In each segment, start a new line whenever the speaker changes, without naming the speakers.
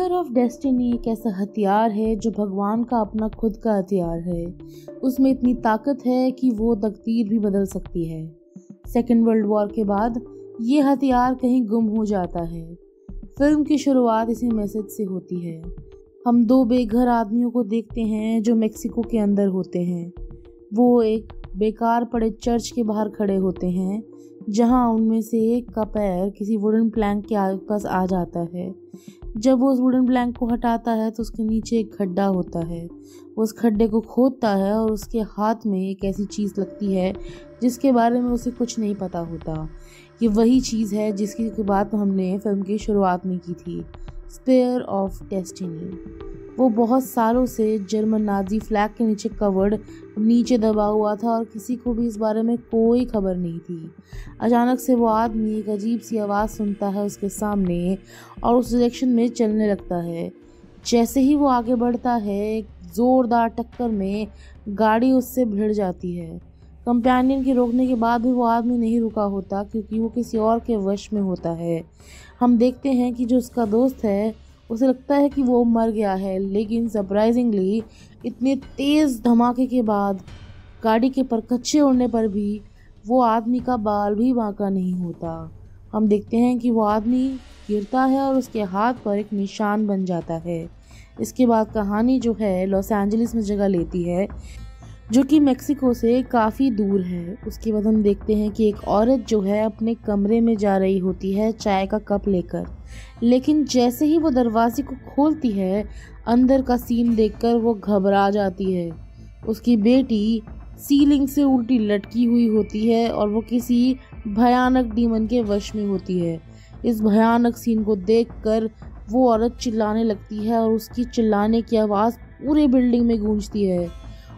Sphere of destiny एक ऐसा हथियार है जो भगवान का अपना खुद का हथियार है। उसमें इतनी ताकत है कि वो तकदीर भी बदल सकती है। सेकेंड वर्ल्ड वॉर के बाद ये हथियार कहीं गुम हो जाता है। फिल्म की शुरुआत इसी मैसेज से होती है। हम दो बेघर आदमियों को देखते हैं जो मेक्सिको के अंदर होते हैं। वो एक बेकार पड़े चर्च के बाहर खड़े होते हैं, जहां उनमें से एक का पैर किसी वुडन प्लैंक के आसपास आ जाता है। जब वो उस वुडन प्लैंक को हटाता है तो उसके नीचे एक खड्डा होता है। वो उस खड्डे को खोदता है और उसके हाथ में एक ऐसी चीज़ लगती है जिसके बारे में उसे कुछ नहीं पता होता। ये वही चीज़ है जिसकी बात हमने फिल्म की शुरुआत में की थी, स्पेयर ऑफ डेस्टिनी। वो बहुत सालों से जर्मन नाजी फ्लैग के नीचे कवर्ड नीचे दबा हुआ था और किसी को भी इस बारे में कोई खबर नहीं थी। अचानक से वो आदमी एक अजीब सी आवाज़ सुनता है उसके सामने और उस डायरेक्शन में चलने लगता है। जैसे ही वो आगे बढ़ता है, एक ज़ोरदार टक्कर में गाड़ी उससे भिड़ जाती है। कंपेनियन के रोकने के बाद भी वो आदमी नहीं रुका होता क्योंकि वो किसी और के वश में होता है। हम देखते हैं कि जो उसका दोस्त है उसे लगता है कि वो मर गया है, लेकिन सरप्राइजिंगली इतने तेज़ धमाके के बाद गाड़ी के परखच्चे उड़ने पर भी वो आदमी का बाल भी बांका नहीं होता। हम देखते हैं कि वो आदमी गिरता है और उसके हाथ पर एक निशान बन जाता है। इसके बाद कहानी जो है लॉस एंजलिस में जगह लेती है, जो कि मेक्सिको से काफ़ी दूर है। उसके बाद हम देखते हैं कि एक औरत जो है अपने कमरे में जा रही होती है चाय का कप लेकर, लेकिन जैसे ही वो दरवाजे को खोलती है, अंदर का सीन देखकर वो घबरा जाती है। उसकी बेटी सीलिंग से उल्टी लटकी हुई होती है और वो किसी भयानक डीमन के वश में होती है। इस भयानक सीन को देखकर वो औरत चिल्लाने लगती है और उसकी चिल्लाने की आवाज़ पूरे बिल्डिंग में गूंजती है।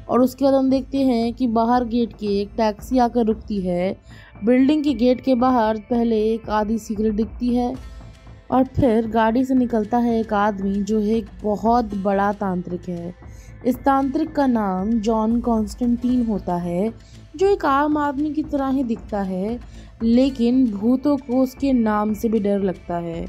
और उसके बाद हम देखते हैं कि बाहर गेट के एक टैक्सी आकर रुकती है। बिल्डिंग के गेट के बाहर पहले एक आधी सिगरेट दिखती है और फिर गाड़ी से निकलता है एक आदमी जो है एक बहुत बड़ा तांत्रिक है। इस तांत्रिक का नाम जॉन कॉन्स्टेंटीन होता है, जो एक आम आदमी की तरह ही दिखता है, लेकिन भूतों को उसके नाम से भी डर लगता है।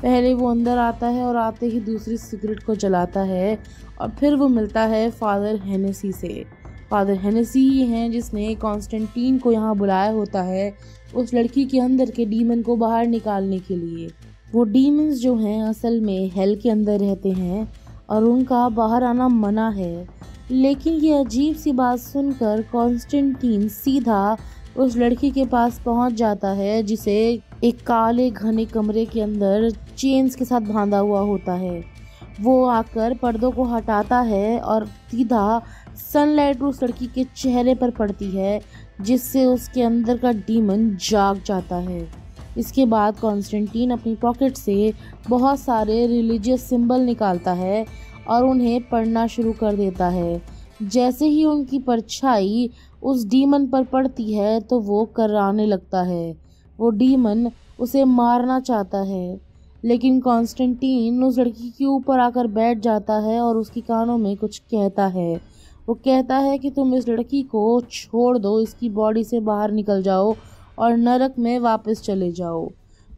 पहले वो अंदर आता है और आते ही दूसरी सिगरेट को जलाता है और फिर वो मिलता है फादर हेनेसी से। फादर हेनेसी ही हैं जिसने कॉन्स्टेंटीन को यहाँ बुलाया होता है उस लड़की के अंदर के डीमन को बाहर निकालने के लिए। वो डीमंस जो हैं असल में हेल के अंदर रहते हैं और उनका बाहर आना मना है। लेकिन ये अजीब सी बात सुनकर कॉन्स्टेंटीन सीधा उस लड़की के पास पहुंच जाता है, जिसे एक काले घने कमरे के अंदर चेन्स के साथ बांधा हुआ होता है। वो आकर पर्दों को हटाता है और सीधा सनलाइट उस लड़की के चेहरे पर पड़ती है, जिससे उसके अंदर का डीमन जाग जाता है। इसके बाद कॉन्स्टेंटीन अपनी पॉकेट से बहुत सारे रिलीजियस सिंबल निकालता है और उन्हें पढ़ना शुरू कर देता है। जैसे ही उनकी परछाई उस डीमन पर पड़ती है तो वो कर्राने लगता है। वो डीमन उसे मारना चाहता है, लेकिन कॉन्स्टेंटीन उस लड़की के ऊपर आकर बैठ जाता है और उसके कानों में कुछ कहता है। वो कहता है कि तुम इस लड़की को छोड़ दो, इसकी बॉडी से बाहर निकल जाओ और नरक में वापस चले जाओ।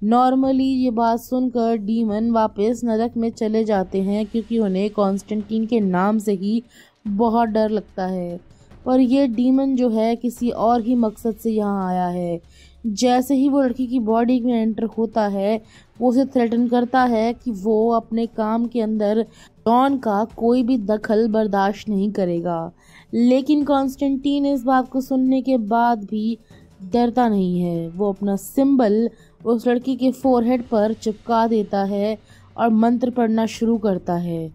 नॉर्मली ये बात सुनकर डीमन वापस नरक में चले जाते हैं क्योंकि उन्हें कॉन्स्टेंटीन के नाम से ही बहुत डर लगता है। पर यह डीमन जो है किसी और ही मकसद से यहाँ आया है। जैसे ही वो लड़की की बॉडी में एंटर होता है, वो उसे थ्रेटन करता है कि वो अपने काम के अंदर जॉन का कोई भी दखल बर्दाश्त नहीं करेगा। लेकिन कॉन्स्टेंटीन इस बात को सुनने के बाद भी डरता नहीं है। वो अपना सिंबल उस लड़की के फोरहेड पर चिपका देता है और मंत्र पढ़ना शुरू करता है।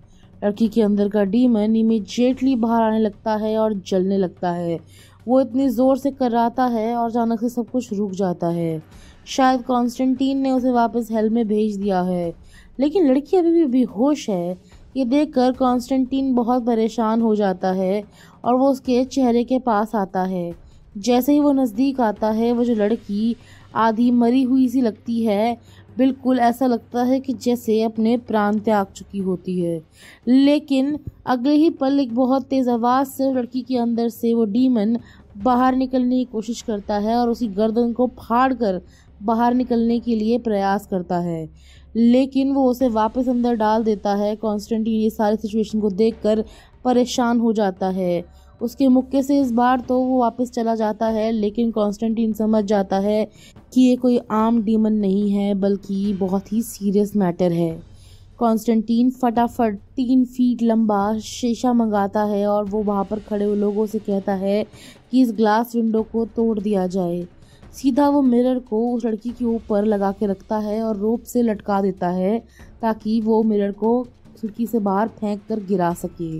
लड़की के अंदर का डीमन इमीडिएटली बाहर आने लगता है और जलने लगता है। वो इतनी ज़ोर से कराता है और अचानक से सब कुछ रुक जाता है। शायद कॉन्स्टेंटीन ने उसे वापस हेल में भेज दिया है, लेकिन लड़की अभी भी बेहोश है। ये देखकर कॉन्स्टेंटीन बहुत परेशान हो जाता है और वो उसके चेहरे के पास आता है। जैसे ही वो नज़दीक आता है, वो जो लड़की आधी मरी हुई सी लगती है, बिल्कुल ऐसा लगता है कि जैसे अपने प्राण त्याग चुकी होती है। लेकिन अगले ही पल एक बहुत तेज़ आवाज़ से लड़की के अंदर से वो डीमन बाहर निकलने की कोशिश करता है और उसी गर्दन को फाड़कर बाहर निकलने के लिए प्रयास करता है। लेकिन वो उसे वापस अंदर डाल देता है। कॉन्स्टेंटीन ये सारी सिचुएशन को देखकर परेशान हो जाता है। उसके मुक्के से इस बार तो वो वापस चला जाता है, लेकिन कॉन्स्टेंटीन समझ जाता है कि ये कोई आम डीमन नहीं है बल्कि बहुत ही सीरियस मैटर है। कॉन्स्टेंटीन फटाफट 3 फीट लंबा शीशा मंगाता है और वो वहाँ पर खड़े हुए लोगों से कहता है कि इस ग्लास विंडो को तोड़ दिया जाए। सीधा वो मिरर को उस लड़की के ऊपर लगा के रखता है और रोप से लटका देता है ताकि वो मिरर को खिड़की से बाहर फेंक कर गिरा सके।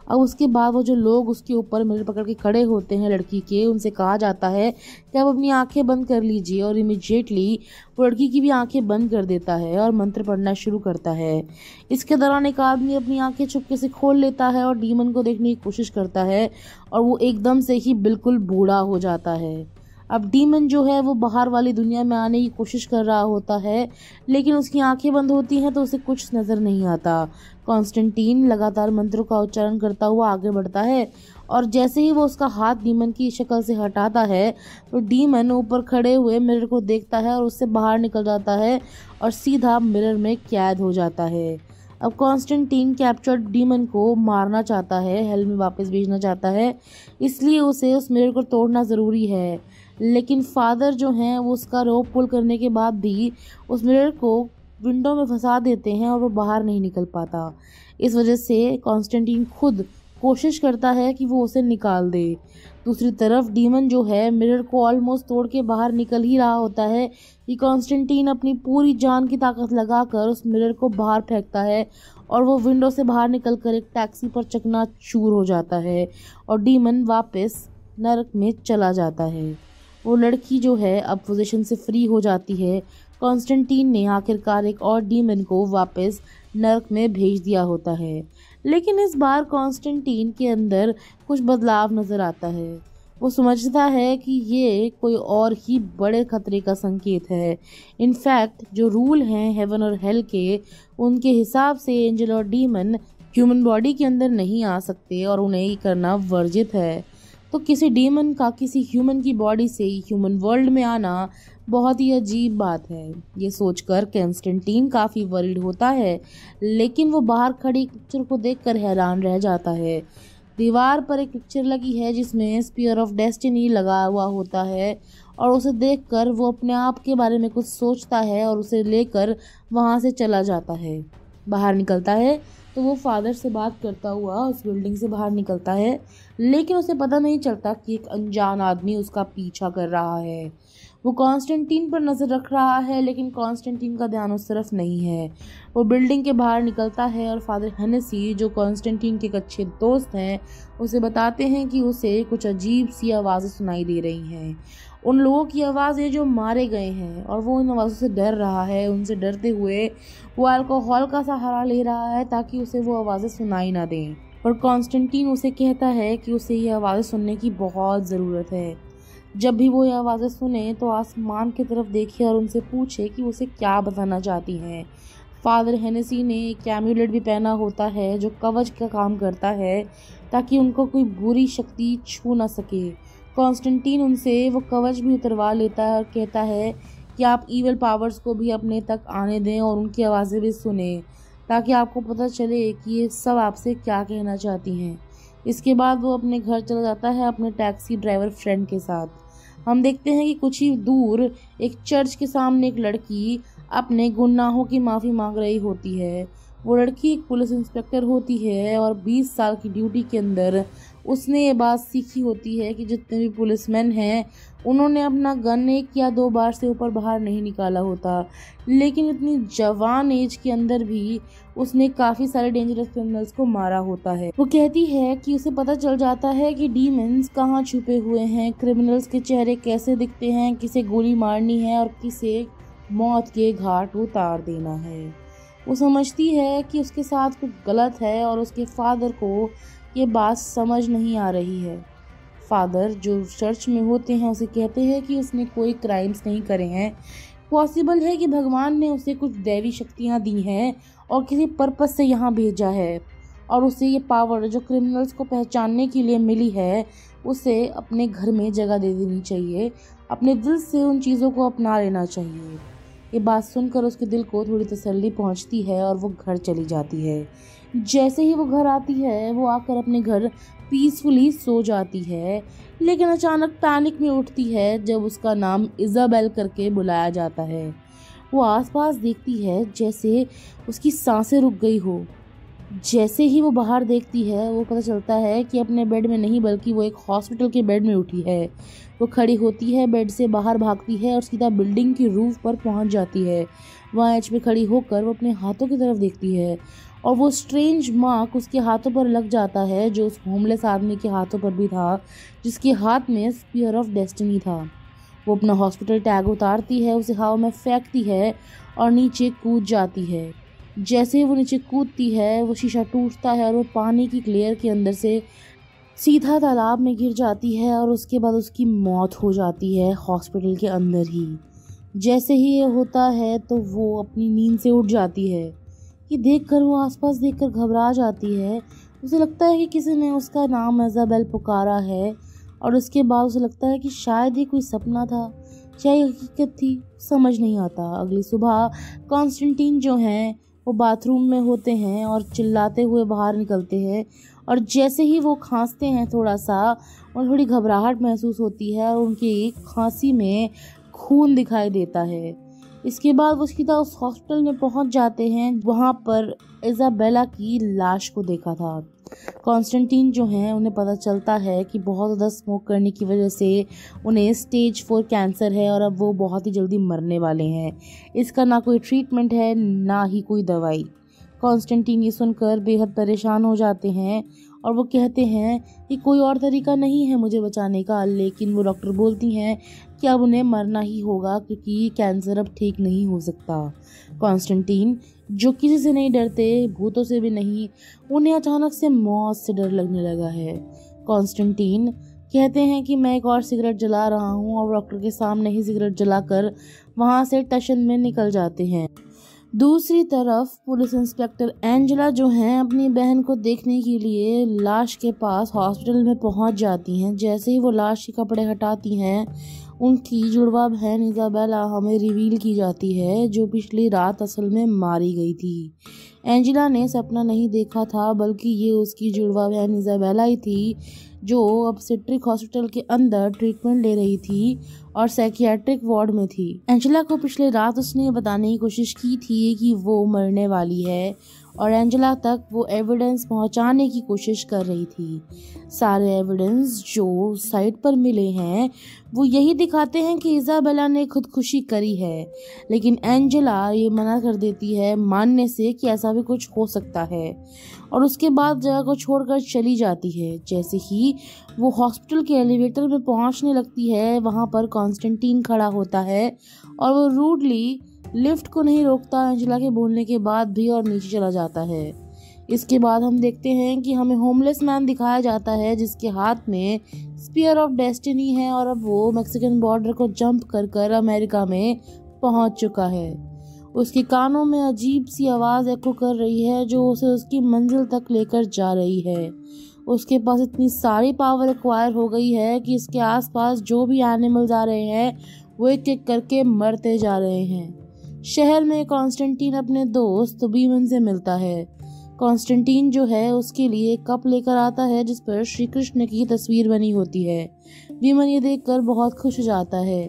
अब उसके बाद वो जो लोग उसके ऊपर मिरर पकड़ के खड़े होते हैं लड़की के, उनसे कहा जाता है कि आप अपनी आंखें बंद कर लीजिए, और इमीडिएटली वो लड़की की भी आंखें बंद कर देता है और मंत्र पढ़ना शुरू करता है। इसके दौरान एक आदमी अपनी आंखें चुपके से खोल लेता है और डीमन को देखने की कोशिश करता है और वो एकदम से ही बिल्कुल बूढ़ा हो जाता है। अब डीमन जो है वो बाहर वाली दुनिया में आने की कोशिश कर रहा होता है, लेकिन उसकी आंखें बंद होती हैं तो उसे कुछ नज़र नहीं आता। कॉन्स्टेंटीन लगातार मंत्रों का उच्चारण करता हुआ आगे बढ़ता है और जैसे ही वो उसका हाथ डीमन की शक्ल से हटाता है तो डीमन ऊपर खड़े हुए मिरर को देखता है और उससे बाहर निकल जाता है और सीधा मिरर में कैद हो जाता है। अब कॉन्स्टेंटीन कैप्चर्ड डीमन को मारना चाहता है, हेल में वापस भेजना चाहता है, इसलिए उसे उस मिरर को तोड़ना ज़रूरी है। लेकिन फादर जो हैं वो उसका रोप पुल करने के बाद भी उस मिरर को विंडो में फंसा देते हैं और वो बाहर नहीं निकल पाता। इस वजह से कॉन्स्टेंटीन खुद कोशिश करता है कि वो उसे निकाल दे। दूसरी तरफ डीमन जो है मिरर को ऑलमोस्ट तोड़ के बाहर निकल ही रहा होता है कि कॉन्स्टेंटीन अपनी पूरी जान की ताकत लगाकर उस मिरर को बाहर फेंकता है और वो विंडो से बाहर निकलकर एक टैक्सी पर चकनाचूर हो जाता है और डीमन वापस नरक में चला जाता है। वो लड़की जो है अब पोजीशन से फ्री हो जाती है। कॉन्स्टेंटीन ने आखिरकार एक और डीमन को वापस नरक में भेज दिया होता है, लेकिन इस बार कॉन्स्टेंटीन के अंदर कुछ बदलाव नज़र आता है। वो समझता है कि ये कोई और ही बड़े खतरे का संकेत है। इनफैक्ट जो रूल हैं हेवन और हेल के, उनके हिसाब से एंजल और डीमन ह्यूमन बॉडी के अंदर नहीं आ सकते और उन्हें ये करना वर्जित है। तो किसी डीमन का किसी ह्यूमन की बॉडी से ह्यूमन वर्ल्ड में आना बहुत ही अजीब बात है। ये सोचकर कॉन्स्टेंटीन काफ़ी वरीड होता है, लेकिन वो बाहर खड़ी पिक्चर को देखकर हैरान रह जाता है। दीवार पर एक पिक्चर लगी है जिसमें स्पीयर ऑफ डेस्टिनी लगा हुआ होता है और उसे देखकर वो अपने आप के बारे में कुछ सोचता है और उसे लेकर वहाँ से चला जाता है। बाहर निकलता है तो वो फादर से बात करता हुआ उस बिल्डिंग से बाहर निकलता है, लेकिन उसे पता नहीं चलता कि एक अनजान आदमी उसका पीछा कर रहा है। वो कॉन्स्टेंटीन पर नज़र रख रहा है, लेकिन कॉन्स्टेंटीन का ध्यान उस तरफ नहीं है। वो बिल्डिंग के बाहर निकलता है और फादर हेनेसी जो कॉन्स्टेंटीन के एक अच्छे दोस्त हैं उसे बताते हैं कि उसे कुछ अजीब सी आवाज़ें सुनाई दे रही हैं। उन लोगों की आवाज़ें जो मारे गए हैं और वो इन आवाज़ों से डर रहा है। उनसे डरते हुए वो अल्कोहल का सहारा ले रहा है ताकि उसे वो आवाज़ें सुनाई ना दें। और कॉन्स्टेंटीन उसे कहता है कि उसे ये आवाज़ें सुनने की बहुत ज़रूरत है। जब भी वो ये आवाज़ें सुने तो आसमान की तरफ देखे और उनसे पूछे कि उसे क्या बताना चाहती हैं। फादर हेनेसी ने एक एम्यूलेट भी पहना होता है जो कवच का काम करता है ताकि उनको कोई बुरी शक्ति छू ना सके। कॉन्स्टेंटीन उनसे वो कवच भी उतरवा लेता है और कहता है कि आप ईवल पावर्स को भी अपने तक आने दें और उनकी आवाज़ें भी सुने ताकि आपको पता चले कि ये सब आपसे क्या कहना चाहती हैं। इसके बाद वो अपने घर चला जाता है अपने टैक्सी ड्राइवर फ्रेंड के साथ। हम देखते हैं कि कुछ ही दूर एक चर्च के सामने एक लड़की अपने गुनाहों की माफ़ी मांग रही होती है। वो लड़की एक पुलिस इंस्पेक्टर होती है और 20 साल की ड्यूटी के अंदर उसने ये बात सीखी होती है कि जितने भी पुलिसमैन हैं उन्होंने अपना गन 1 या 2 बार से ऊपर बाहर नहीं निकाला होता, लेकिन इतनी जवान एज के अंदर भी उसने काफ़ी सारे डेंजरस क्रिमिनल्स को मारा होता है। वो कहती है कि उसे पता चल जाता है कि डीमंस कहाँ छुपे हुए हैं, क्रिमिनल्स के चेहरे कैसे दिखते हैं, किसे गोली मारनी है और किसे मौत के घाट उतार देना है। वो समझती है कि उसके साथ कुछ गलत है और उसके फादर को ये बात समझ नहीं आ रही है। फादर जो चर्च में होते हैं उसे कहते हैं कि उसने कोई क्राइम्स नहीं करे हैं। पॉसिबल है कि भगवान ने उसे कुछ दैवी शक्तियाँ दी हैं और किसी पर्पस से यहाँ भेजा है और उसे ये पावर जो क्रिमिनल्स को पहचानने के लिए मिली है उसे अपने घर में जगह दे देनी चाहिए, अपने दिल से उन चीज़ों को अपना लेना चाहिए। ये बात सुनकर उसके दिल को थोड़ी तसल्ली पहुंचती है और वो घर चली जाती है। जैसे ही वो घर आती है वो आकर अपने घर पीसफुली सो जाती है, लेकिन अचानक पैनिक में उठती है जब उसका नाम इज़ाबेल करके बुलाया जाता है। वो आसपास देखती है जैसे उसकी सांसें रुक गई हो। जैसे ही वो बाहर देखती है वो पता चलता है कि अपने बेड में नहीं बल्कि वो एक हॉस्पिटल के बेड में उठी है। वो खड़ी होती है, बेड से बाहर भागती है और सीधा बिल्डिंग की रूफ पर पहुंच जाती है। वहाँ एज पे खड़ी होकर वो अपने हाथों की तरफ देखती है और वो स्ट्रेंज मार्क उसके हाथों पर लग जाता है जो उस होमलेस आदमी के हाथों पर भी था, जिसके हाथ में स्पीयर ऑफ डेस्टिनी था। वो अपना हॉस्पिटल टैग उतारती है, उसे हवा में फेंकती है और नीचे कूद जाती है। जैसे ही वो नीचे कूदती है वो शीशा टूटता है और वो पानी की क्लेयर के अंदर से सीधा तालाब में गिर जाती है और उसके बाद उसकी मौत हो जाती है हॉस्पिटल के अंदर ही। जैसे ही ये होता है तो वो अपनी नींद से उठ जाती है। ये देखकर वो आसपास देखकर घबरा जाती है। उसे लगता है कि किसी ने उसका नाम इज़ाबेल पुकारा है और उसके बाद उसे लगता है कि शायद ये कोई सपना था या ये हकीकत थी, समझ नहीं आता। अगली सुबह कॉन्स्टेंटीन जो हैं वो बाथरूम में होते हैं और चिल्लाते हुए बाहर निकलते हैं और जैसे ही वो खांसते हैं थोड़ा सा और थोड़ी घबराहट महसूस होती है और उनकी खांसी में खून दिखाई देता है। इसके बाद वो सीधा उस हॉस्पिटल में पहुंच जाते हैं, वहाँ पर इज़ाबेला की लाश को देखा था। कॉन्स्टेंटीन जो हैं उन्हें पता चलता है कि बहुत ज़्यादा स्मोक करने की वजह से उन्हें स्टेज 4 कैंसर है और अब वो बहुत ही जल्दी मरने वाले हैं। इसका ना कोई ट्रीटमेंट है ना ही कोई दवाई। कॉन्स्टेंटीन ये सुनकर बेहद परेशान हो जाते हैं और वो कहते हैं कि कोई और तरीका नहीं है मुझे बचाने का, लेकिन वो डॉक्टर बोलती हैं कि अब उन्हें मरना ही होगा क्योंकि कैंसर अब ठीक नहीं हो सकता। कॉन्स्टेंटीन जो किसी से नहीं डरते, भूतों से भी नहीं, उन्हें अचानक से मौत से डर लगने लगा है। कॉन्स्टेंटीन कहते हैं कि मैं एक और सिगरेट जला रहा हूँ और डॉक्टर के सामने ही सिगरेट जलाकर वहाँ से टशन में निकल जाते हैं। दूसरी तरफ पुलिस इंस्पेक्टर एंजेला जो हैं अपनी बहन को देखने के लिए लाश के पास हॉस्पिटल में पहुंच जाती हैं। जैसे ही वो लाश के कपड़े हटाती हैं उनकी जुड़वा बहन इज़ाबेला हमें रिवील की जाती है, जो पिछली रात असल में मारी गई थी। एंजेला ने सपना नहीं देखा था बल्कि ये उसकी जुड़वा बहन इज़ाबेला ही थी जो ऑब्स्टेट्रिक हॉस्पिटल के अंदर ट्रीटमेंट ले रही थी और साइकियाट्रिक वार्ड में थी। एंजेला को पिछले रात उसने बताने की कोशिश की थी कि वो मरने वाली है और एंजेला तक वो एविडेंस पहुंचाने की कोशिश कर रही थी। सारे एविडेंस जो साइट पर मिले हैं वो यही दिखाते हैं कि इज़ाबेला ने खुदकुशी करी है, लेकिन एंजेला ये मना कर देती है मानने से कि ऐसा भी कुछ हो सकता है और उसके बाद जगह को छोड़कर चली जाती है। जैसे ही वो हॉस्पिटल के एलिवेटर में पहुंचने लगती है वहाँ पर कॉन्स्टेंटीन खड़ा होता है और वो रूडली लिफ्ट को नहीं रोकता एंजेला के बोलने के बाद भी और नीचे चला जाता है। इसके बाद हम देखते हैं कि हमें होमलेस मैन दिखाया जाता है जिसके हाथ में स्पीयर ऑफ डेस्टिनी है और अब वो मैक्सिकन बॉर्डर को जंप कर कर अमेरिका में पहुंच चुका है। उसके कानों में अजीब सी आवाज़ एको कर रही है जो उसे उसकी मंजिल तक लेकर जा रही है। उसके पास इतनी सारी पावर एक्वायर हो गई है कि इसके आसपास जो भी एनिमल्स आ रहे हैं वो एक एक करके मरते जा रहे हैं। शहर में कॉन्स्टेंटीन अपने दोस्त बीमन से मिलता है। कॉन्स्टेंटीन जो है उसके लिए कप लेकर आता है जिस पर श्री कृष्ण की तस्वीर बनी होती है। बीमन ये देखकर बहुत खुश हो जाता है।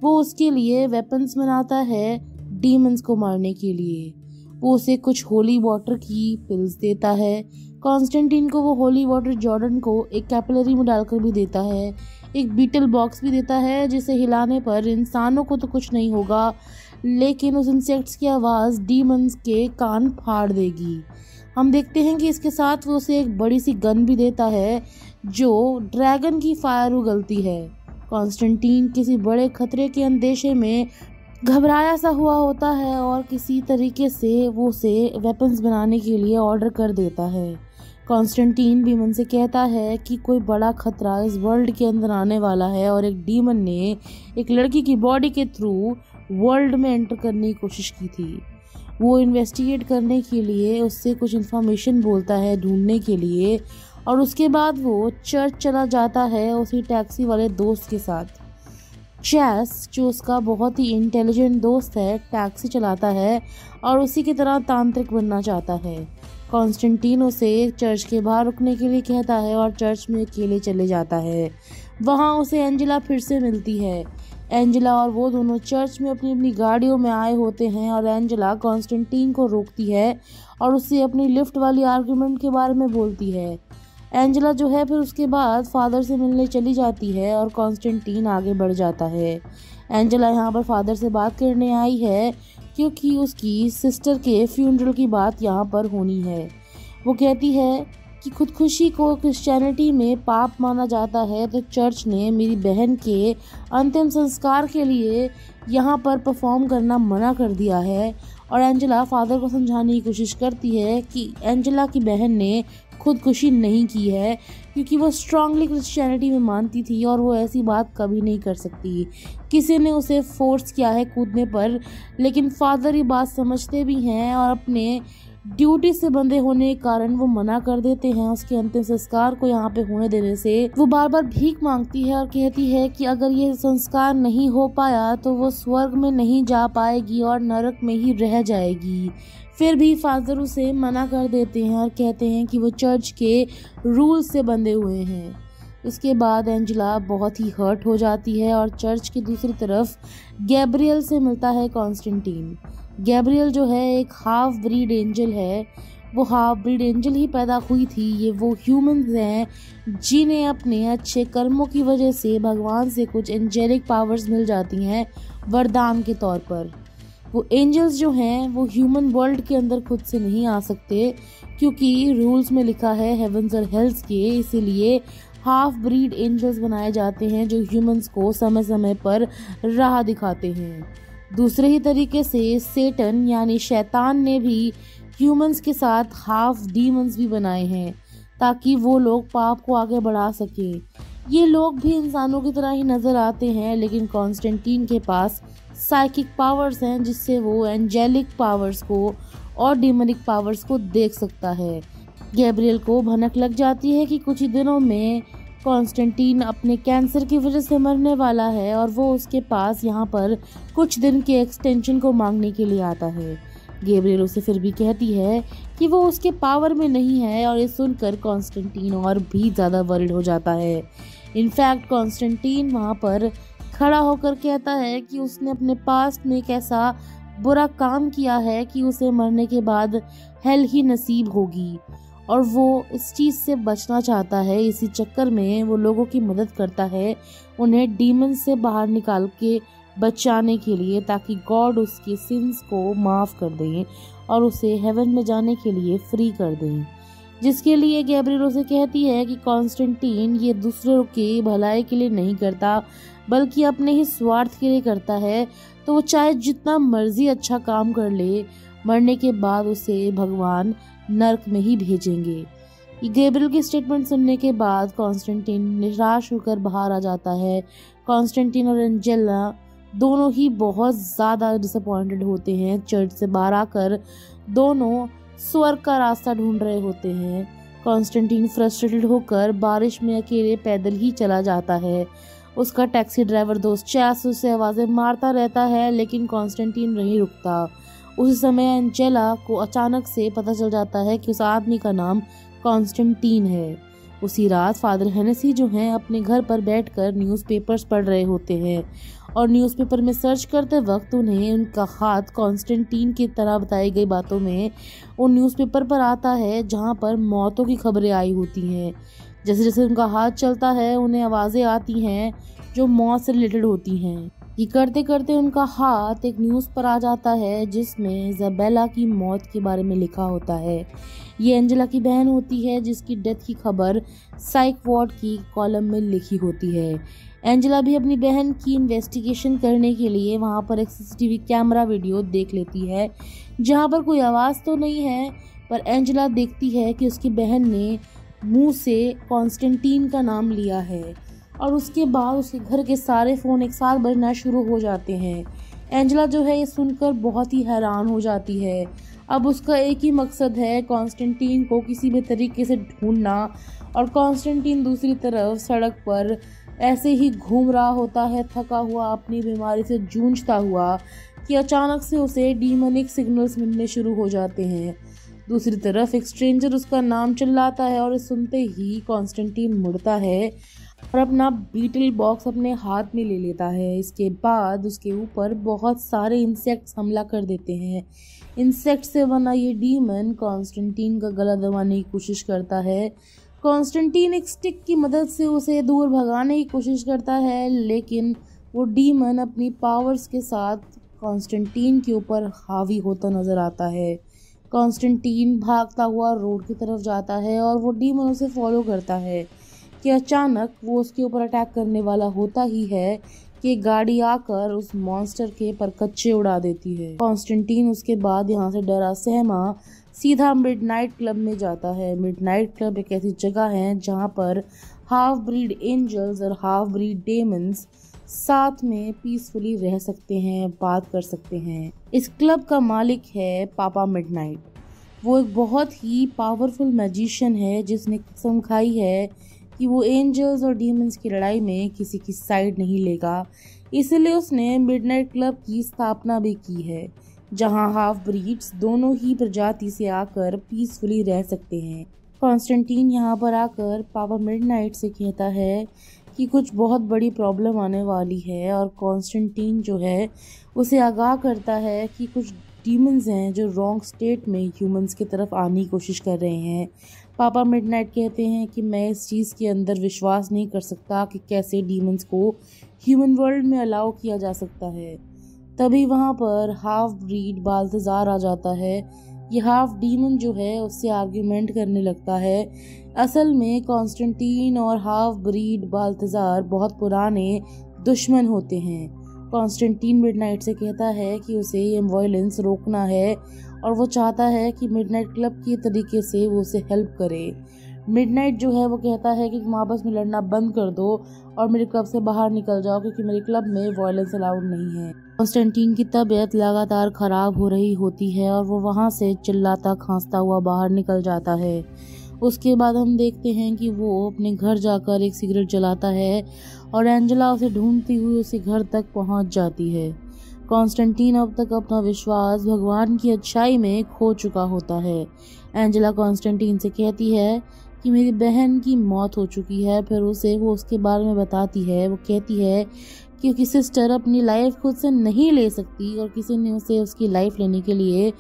वो उसके लिए वेपन्स बनाता है डीमंस को मारने के लिए। वो उसे कुछ होली वाटर की पिल्स देता है। कॉन्स्टेंटीन को वो होली वाटर जॉर्डन को एक कैपिलरी में डालकर भी देता है। एक बीटल बॉक्स भी देता है जिसे हिलाने पर इंसानों को तो कुछ नहीं होगा, लेकिन उस इंसेक्ट्स की आवाज़ डीमंस के कान फाड़ देगी। हम देखते हैं कि इसके साथ वो उसे एक बड़ी सी गन भी देता है जो ड्रैगन की फायर उगलती है। कॉन्स्टेंटीन किसी बड़े खतरे के अंदेशे में घबराया सा हुआ होता है और किसी तरीके से वो उसे वेपन्स बनाने के लिए ऑर्डर कर देता है। कॉन्स्टेंटीन बीमन से कहता है कि कोई बड़ा खतरा इस वर्ल्ड के अंदर आने वाला है और एक डीमन ने एक लड़की की बॉडी के थ्रू वर्ल्ड में एंटर करने की कोशिश की थी। वो इन्वेस्टिगेट करने के लिए उससे कुछ इन्फॉर्मेशन बोलता है ढूंढने के लिए और उसके बाद वो चर्च चला जाता है उसी टैक्सी वाले दोस्त के साथ। चैस, जो उसका बहुत ही इंटेलिजेंट दोस्त है, टैक्सी चलाता है और उसी की तरह तांत्रिक बनना चाहता है। कॉन्स्टेंटीन उसे चर्च के बाहर रुकने के लिए कहता है और चर्च में अकेले चले जाता है। वहाँ उसे एंजेला फिर से मिलती है। एंजेला और वो दोनों चर्च में अपनी अपनी गाड़ियों में आए होते हैं और एंजेला कॉन्स्टेंटीन को रोकती है और उससे अपनी लिफ्ट वाली आर्गुमेंट के बारे में बोलती है। एंजेला जो है फिर उसके बाद फादर से मिलने चली जाती है और कॉन्स्टेंटीन आगे बढ़ जाता है। एंजेला यहाँ पर फादर से बात करने आई है क्योंकि उसकी सिस्टर के फ्यूनरल की बात यहाँ पर होनी है। वो कहती है कि खुदकुशी को क्रिश्चियनिटी में पाप माना जाता है, तो चर्च ने मेरी बहन के अंतिम संस्कार के लिए यहाँ पर परफॉर्म करना मना कर दिया है। और एंजेला फादर को समझाने की कोशिश करती है कि एंजेला की बहन ने खुदकुशी नहीं की है क्योंकि वो स्ट्रांगली क्रिश्चियनिटी में मानती थी और वो ऐसी बात कभी नहीं कर सकती। किसी ने उसे फोर्स किया है कूदने पर, लेकिन फादर ये बात समझते भी हैं और अपने ड्यूटी से बंधे होने के कारण वो मना कर देते हैं उसके अंतिम संस्कार को यहाँ पे होने देने से। वो बार बार भीख मांगती है और कहती है कि अगर ये संस्कार नहीं हो पाया तो वो स्वर्ग में नहीं जा पाएगी और नरक में ही रह जाएगी। फिर भी फादर उसे मना कर देते हैं और कहते हैं कि वो चर्च के रूल से बंधे हुए हैं। इसके बाद एंजेला बहुत ही हर्ट हो जाती है और चर्च की दूसरी तरफ गैब्रियल से मिलता है कॉन्स्टेंटीन। गैब्रियल जो है एक हाफ ब्रीड एंजल है। वो हाफ ब्रीड एंजल ही पैदा हुई थी। ये वो ह्यूमंस हैं जिन्हें अपने अच्छे कर्मों की वजह से भगवान से कुछ एंजेलिक पावर्स मिल जाती हैं वरदान के तौर पर। वो एंजल्स जो हैं वो ह्यूमन वर्ल्ड के अंदर खुद से नहीं आ सकते क्योंकि रूल्स में लिखा है हेवंस और हेल्स के, इसीलिए हाफ ब्रीड एंजल्स बनाए जाते हैं जो ह्यूमंस को समय समय पर राह दिखाते हैं। दूसरे ही तरीके से सेटन यानी शैतान ने भी ह्यूमंस के साथ हाफ डीमंस भी बनाए हैं ताकि वो लोग पाप को आगे बढ़ा सकें। ये लोग भी इंसानों की तरह ही नज़र आते हैं, लेकिन कॉन्स्टेंटीन के पास साइकिक पावर्स हैं जिससे वो एंजेलिक पावर्स को और डीमनिक पावर्स को देख सकता है। गैब्रियल को भनक लग जाती है कि कुछ ही दिनों में कॉन्स्टेंटीन अपने कैंसर की वजह से मरने वाला है और वो उसके पास यहाँ पर कुछ दिन के एक्सटेंशन को मांगने के लिए आता है। गैब्रियल उसे फिर भी कहती है कि वो उसके पावर में नहीं है और ये सुनकर कॉन्स्टेंटीन और भी ज़्यादा वरिड हो जाता है। इनफैक्ट कॉन्स्टेंटीन वहाँ पर खड़ा होकर कहता है कि उसने अपने पास्ट में एक ऐसा बुरा काम किया है कि उसे मरने के बाद हेल ही नसीब होगी और वो इस चीज़ से बचना चाहता है। इसी चक्कर में वो लोगों की मदद करता है उन्हें डीमन से बाहर निकाल के बचाने के लिए, ताकि गॉड उसके सिंस को माफ़ कर दें और उसे हेवन में जाने के लिए फ्री कर दें। जिसके लिए गैब्रियल उसे कहती है कि कॉन्स्टेंटीन ये दूसरों की भलाई के लिए नहीं करता बल्कि अपने ही स्वार्थ के लिए करता है, तो वो चाहे जितना मर्जी अच्छा काम कर ले, मरने के बाद उसे भगवान नर्क में ही भेजेंगे। गैब्रियल की स्टेटमेंट सुनने के बाद कॉन्स्टेंटीन निराश होकर बाहर आ जाता है। कॉन्स्टेंटीन और एंजेला दोनों ही बहुत ज़्यादा डिसअपॉइंटेड होते हैं। चर्च से बाहर आकर दोनों स्वर्ग का रास्ता ढूंढ रहे होते हैं। कॉन्स्टेंटीन फ्रस्ट्रेटेड होकर बारिश में अकेले पैदल ही चला जाता है। उसका टैक्सी ड्राइवर दोस्त चैस उसे आवाज़ें मारता रहता है, लेकिन कॉन्स्टेंटीन नहीं रुकता। उसी समय एंजेला को अचानक से पता चल जाता है कि उस आदमी का नाम कॉन्स्टेंटीन है। उसी रात फादर हेनेसी जो हैं अपने घर पर बैठकर न्यूज़पेपर्स पढ़ रहे होते हैं और न्यूज़पेपर में सर्च करते वक्त उन्हें उनका हाथ कॉन्स्टेंटीन की तरह बताई गई बातों में उन न्यूज़पेपर पर आता है जहां पर मौतों की खबरें आई होती हैं। जैसे जैसे उनका हाथ चलता है उन्हें आवाज़ें आती हैं जो मौत से रिलेटेड होती हैं। ये करते करते उनका हाथ एक न्यूज़ पर आ जाता है जिसमें इजाबेला की मौत के बारे में लिखा होता है। ये एंजेला की बहन होती है जिसकी डेथ की खबर साइक वार्ड की कॉलम में लिखी होती है। एंजेला भी अपनी बहन की इन्वेस्टिगेशन करने के लिए वहाँ पर एक सीसीटीवी कैमरा वीडियो देख लेती है जहाँ पर कोई आवाज़ तो नहीं है, पर एंजेला देखती है कि उसकी बहन ने मुंह से कॉन्स्टेंटीन का नाम लिया है और उसके बाद उसके घर के सारे फ़ोन एक साथ बजना शुरू हो जाते हैं। एंजेला जो है ये सुनकर बहुत ही हैरान हो जाती है। अब उसका एक ही मकसद है कॉन्स्टेंटीन को किसी भी तरीके से ढूंढना, और कॉन्स्टेंटीन दूसरी तरफ सड़क पर ऐसे ही घूम रहा होता है थका हुआ, अपनी बीमारी से जूझता हुआ, कि अचानक से उसे डीमनिक सिग्नल्स मिलने शुरू हो जाते हैं। दूसरी तरफ एक स्ट्रेंजर उसका नाम चिल्लाता है और सुनते ही कॉन्स्टेंटीन मुड़ता है और अपना बीटल बॉक्स अपने हाथ में ले लेता है। इसके बाद उसके ऊपर बहुत सारे इंसेक्ट्स हमला कर देते हैं। इंसेक्ट से बना ये डीमन कॉन्स्टेंटीन का गला दबाने की कोशिश करता है। कॉन्स्टेंटीन एक स्टिक की मदद से उसे दूर भगाने की कोशिश करता है, लेकिन वो डीमन अपनी पावर्स के साथ कॉन्स्टेंटीन के ऊपर हावी होता नजर आता है। कॉन्स्टेंटीन भागता हुआ रोड की तरफ जाता है और वो डीमन उसे फॉलो करता है कि अचानक वो उसके ऊपर अटैक करने वाला होता ही है कि गाड़ी आकर उस मॉन्स्टर के परकच्चे उड़ा देती है। कॉन्स्टेंटीन उसके बाद यहाँ से डरा सहमा सीधा मिडनाइट क्लब में जाता है। मिडनाइट क्लब एक ऐसी जगह है जहाँ पर हाफ ब्रीड एंजल्स और हाफ ब्रीड डेमन्स साथ में पीसफुली रह सकते हैं, बात कर सकते हैं। इस क्लब का मालिक है पापा मिडनाइट। वो एक बहुत ही पावरफुल मैजिशियन है जिसने कसम खाई है कि वो एंजल्स और डीमंस की लड़ाई में किसी की साइड नहीं लेगा। इसलिए उसने मिडनाइट क्लब की स्थापना भी की है, जहां हाफ ब्रीड्स दोनों ही प्रजाति से आकर पीसफुली रह सकते हैं। कॉन्स्टेंटीन यहाँ पर आकर पापा मिडनाइट से कहता है कि कुछ बहुत बड़ी प्रॉब्लम आने वाली है, और कॉन्स्टेंटीन जो है उसे आगाह करता है कि कुछ डीमंस हैं जो रॉन्ग स्टेट में ह्यूमंस की तरफ आने की कोशिश कर रहे हैं। पापा मिडनाइट कहते हैं कि मैं इस चीज़ के अंदर विश्वास नहीं कर सकता कि कैसे डीमंस को ह्यूमन वर्ल्ड में अलाउ किया जा सकता है। तभी वहाँ पर हाफ ब्रीड बाल्तजार आ जाता है। ये हाफ डीमन जो है उससे आर्ग्यूमेंट करने लगता है। असल में कॉन्स्टेंटीन और हाफ ब्रीड बाल्तजार बहुत पुराने दुश्मन होते हैं। कॉन्स्टेंटीन मिडनाइट से कहता है कि उसे ये वायलेंस रोकना है और वो चाहता है कि मिडनाइट क्लब के तरीके से वो उसे हेल्प करे। मिडनाइट जो है वो कहता है कि तुम आपस में लड़ना बंद कर दो और मेरे क्लब से बाहर निकल जाओ, क्योंकि मेरे क्लब में वायलेंस अलाउड नहीं है। कॉन्स्टेंटीन की तबीयत लगातार ख़राब हो रही होती है और वो वहाँ से चिल्लाता खांसता हुआ बाहर निकल जाता है। उसके बाद हम देखते हैं कि वो अपने घर जाकर एक सिगरेट जलाता है और एंजेला उसे ढूंढती हुई उसे घर तक पहुँच जाती है। कॉन्स्टेंटीन अब तक अपना विश्वास भगवान की अच्छाई में खो चुका होता है। एंजेला कॉन्स्टेंटीन से कहती है कि मेरी बहन की मौत हो चुकी है। फिर वो उसके बारे में बताती है। वो कहती है कि उसकी सिस्टर अपनी लाइफ खुद से नहीं ले सकती और किसी ने उसे उसकी लाइफ लेने के लिए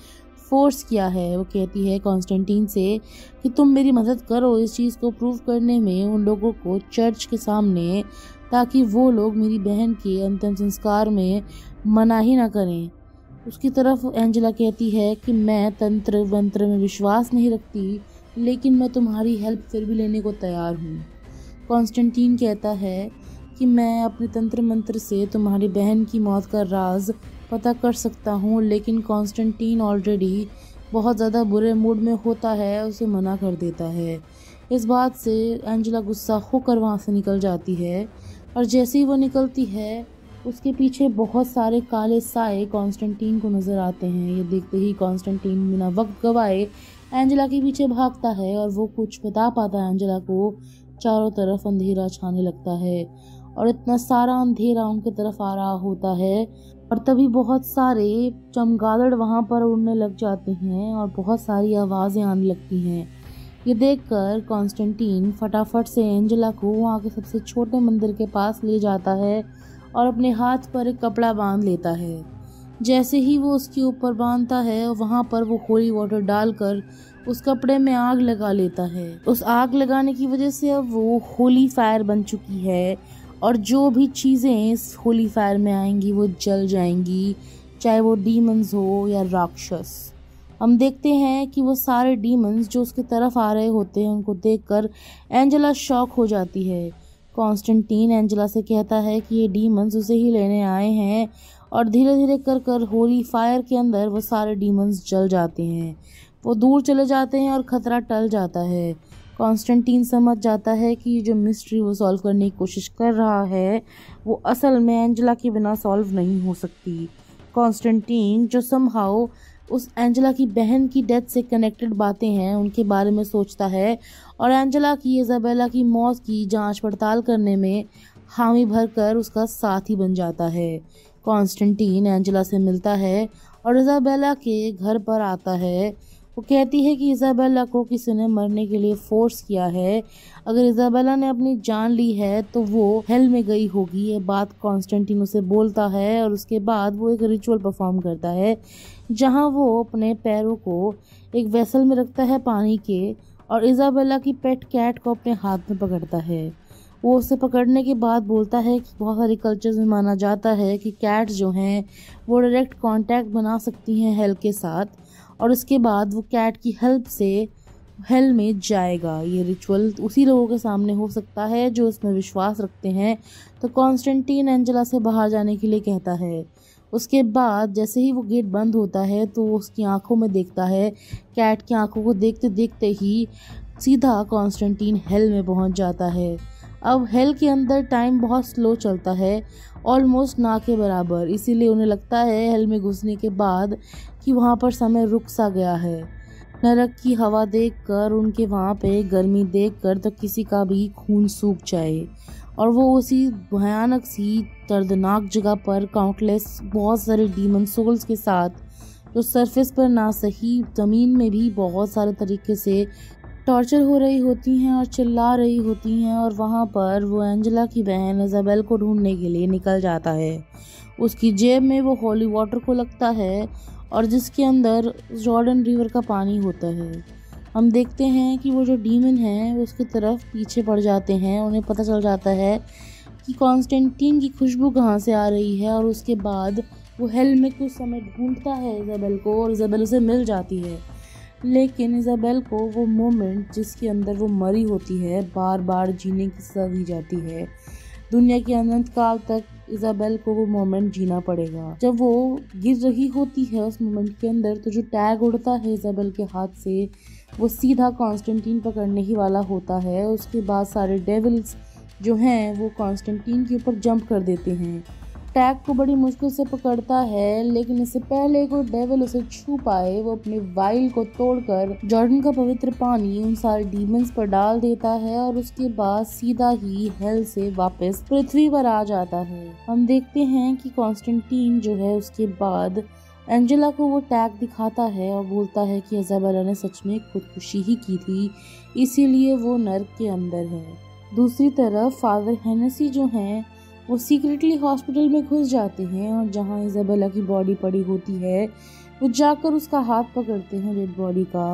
फोर्स किया है। वो कहती है कॉन्स्टेंटीन से कि तुम मेरी मदद करो इस चीज़ को प्रूव करने में उन लोगों को चर्च के सामने, ताकि वो लोग मेरी बहन के अंतिम संस्कार में मनाही ना करें। उसकी तरफ एंजेला कहती है कि मैं तंत्र मंत्र में विश्वास नहीं रखती, लेकिन मैं तुम्हारी हेल्प फिर भी लेने को तैयार हूँ। कॉन्स्टेंटीन कहता है कि मैं अपने तंत्र मंत्र से तुम्हारी बहन की मौत का राज पता कर सकता हूँ, लेकिन कॉन्स्टेंटीन ऑलरेडी बहुत ज़्यादा बुरे मूड में होता है, उसे मना कर देता है। इस बात से एंजेला गुस्सा होकर वहाँ से निकल जाती है, और जैसे ही वो निकलती है उसके पीछे बहुत सारे काले साए कॉन्स्टेंटीन को नज़र आते हैं। ये देखते ही कॉन्स्टेंटीन बिना वक्त गवाए एंजेला के पीछे भागता है और वो कुछ बता पाता है एंजेला को। चारों तरफ अंधेरा छाने लगता है और इतना सारा अंधेरा उनके तरफ आ रहा होता है, और तभी बहुत सारे चमगादड़ वहाँ पर उड़ने लग जाते हैं और बहुत सारी आवाज़ें आने लगती हैं। ये देखकर कॉन्स्टेंटीन फटाफट से एंजेला को वहाँ के सबसे छोटे मंदिर के पास ले जाता है और अपने हाथ पर एक कपड़ा बांध लेता है। जैसे ही वो उसके ऊपर बांधता है वहाँ पर वो होली वाटर डालकर उस कपड़े में आग लगा लेता है। उस आग लगाने की वजह से अब वो होली फायर बन चुकी है, और जो भी चीज़ें इस होली फायर में आएंगी वो जल जाएंगी, चाहे वो डीमंस हो या राक्षस। हम देखते हैं कि वो सारे डीमंस जो उसकी तरफ आ रहे होते हैं उनको देखकर एंजेला शॉक हो जाती है। कॉन्स्टेंटीन एंजेला से कहता है कि ये डीमंस उसे ही लेने आए हैं, और धीरे धीरे कर होली फायर के अंदर वो सारे डीमंस जल जाते हैं। वो दूर चले जाते हैं और खतरा टल जाता है। कॉन्स्टेंटीन समझ जाता है कि ये जो मिस्ट्री वो सॉल्व करने की कोशिश कर रहा है वो असल में एंजेला के बिना सॉल्व नहीं हो सकती। कॉन्स्टेंटीन जो समहाउ उस एंजेला की बहन की डेथ से कनेक्टेड बातें हैं उनके बारे में सोचता है, और एंजेला की इजाबेला की मौत की जांच पड़ताल करने में हामी भरकर उसका साथी बन जाता है। कॉन्स्टेंटीन एंजेला से मिलता है और इजाबेला के घर पर आता है। वो कहती है कि इजाबेला को किसी ने मरने के लिए फोर्स किया है। अगर इजाबेला ने अपनी जान ली है तो वो हेल में गई होगी। ये बात कॉन्स्टेंटीन उसे बोलता है और उसके बाद वो एक रिचुअल परफॉर्म करता है जहां वो अपने पैरों को एक वेसल में रखता है पानी के और इजाबेला की पेट कैट को अपने हाथ में पकड़ता है। वो उसे पकड़ने के बाद बोलता है कि बहुत सारे कल्चर्स में माना जाता है कि कैट्स जो हैं वो डायरेक्ट कांटेक्ट बना सकती हैं हेल के साथ और उसके बाद वो कैट की हेल्प से हेल में जाएगा। ये रिचुअल उसी लोगों के सामने हो सकता है जो उसमें विश्वास रखते हैं। तो कॉन्स्टेंटीन एंजेला से बाहर जाने के लिए कहता है। उसके बाद जैसे ही वो गेट बंद होता है तो वो उसकी आंखों में देखता है। कैट की आंखों को देखते देखते ही सीधा कॉन्स्टेंटीन हेल में पहुंच जाता है। अब हेल के अंदर टाइम बहुत स्लो चलता है, ऑलमोस्ट ना के बराबर, इसीलिए उन्हें लगता है हेल में घुसने के बाद कि वहाँ पर समय रुक सा गया है। नरक की हवा देखकर, उनके वहाँ पे गर्मी देखकर तो किसी का भी खून सूख जाए और वो उसी भयानक सी दर्दनाक जगह पर काउंटलेस बहुत सारे डीमन सोल्स के साथ जो सरफेस पर ना सही ज़मीन में भी बहुत सारे तरीके से टॉर्चर हो रही होती हैं और चिल्ला रही होती हैं और वहाँ पर वो एंजेला की बहन इजाबेल को ढूंढने के लिए निकल जाता है। उसकी जेब में वो होली वाटर को लगता है और जिसके अंदर जॉर्डन रिवर का पानी होता है। हम देखते हैं कि वो जो डीमन है उसकी तरफ पीछे पड़ जाते हैं। उन्हें पता चल जाता है कि कॉन्स्टेंटीन की खुशबू कहाँ से आ रही है और उसके बाद वो हेल में कुछ समय ढूंढता है इजाबेल को और इजाबेल उसे मिल जाती है। लेकिन इजाबेल को वो मोमेंट जिसके अंदर वो मरी होती है बार बार जीने की सज़ा दी जाती है। दुनिया के अनंत काल तक इजाबेल को वो मोमेंट जीना पड़ेगा। जब वो गिर रही होती है उस मोमेंट के अंदर तो जो टैग उड़ता है इजाबेल के हाथ से वो सीधा कॉन्स्टेंटीन पकड़ने ही वाला होता है। उसके बाद सारे डेविल्स जो हैं वो कॉन्स्टेंटीन के ऊपर जंप कर देते हैं। टैग को बड़ी मुश्किल से पकड़ता है लेकिन इससे पहले कोई डेविल उसे छू पाए वो अपने वाइल को तोड़कर जॉर्डन का पवित्र पानी उन सारे डीमंस पर डाल देता है और उसके बाद सीधा ही हेल से वापस पृथ्वी पर आ जाता है। हम देखते हैं कि कॉन्स्टेंटीन जो है उसके बाद एंजेला को वो टैग दिखाता है और बोलता है कि इजाबेला ने सच में खुदकुशी ही की थी, इसीलिए वो नर्क के अंदर है। दूसरी तरफ फादर हेनेसी जो हैं वो सीक्रेटली हॉस्पिटल में घुस जाते हैं और जहां इजाबेला की बॉडी पड़ी होती है वो जाकर उसका हाथ पकड़ते हैं डेड बॉडी का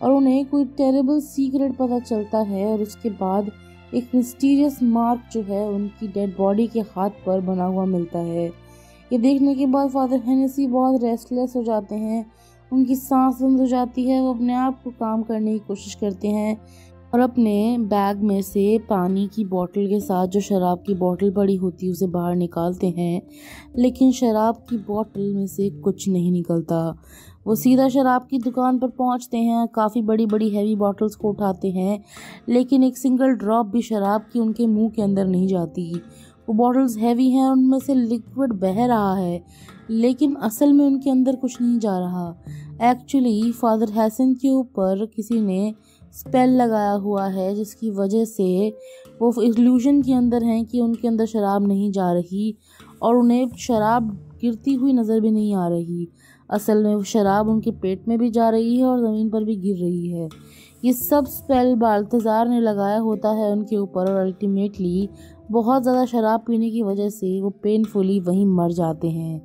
और उन्हें कोई टेरेबल सीक्रेट पता चलता है और उसके बाद एक मिस्टीरियस मार्क जो है उनकी डेड बॉडी के हाथ पर बना हुआ मिलता है। ये देखने के बाद फादर हेनेसी बहुत रेस्टलेस हो जाते हैं, उनकी सांस बंद हो जाती है। वो अपने आप को काम करने की कोशिश करते हैं और अपने बैग में से पानी की बोतल के साथ जो शराब की बोतल पड़ी होती है उसे बाहर निकालते हैं, लेकिन शराब की बोतल में से कुछ नहीं निकलता। वो सीधा शराब की दुकान पर पहुंचते हैं, काफ़ी बड़ी बड़ी हैवी बॉटल्स को उठाते हैं, लेकिन एक सिंगल ड्रॉप भी शराब की उनके मुंह के अंदर नहीं जाती। वो बॉटल्स हैवी हैं, उनमें से लिक्विड बह रहा है, लेकिन असल में उनके अंदर कुछ नहीं जा रहा। एक्चुअली फादर हैसन के ऊपर किसी ने स्पेल लगाया हुआ है जिसकी वजह से वो इल्यूजन के अंदर हैं कि उनके अंदर शराब नहीं जा रही और उन्हें शराब गिरती हुई नज़र भी नहीं आ रही। असल में वो शराब उनके पेट में भी जा रही है और ज़मीन पर भी गिर रही है। ये सब स्पेल बाल्तजार ने लगाया होता है उनके ऊपर और अल्टीमेटली बहुत ज़्यादा शराब पीने की वजह से वो पेनफुली वहीं मर जाते हैं।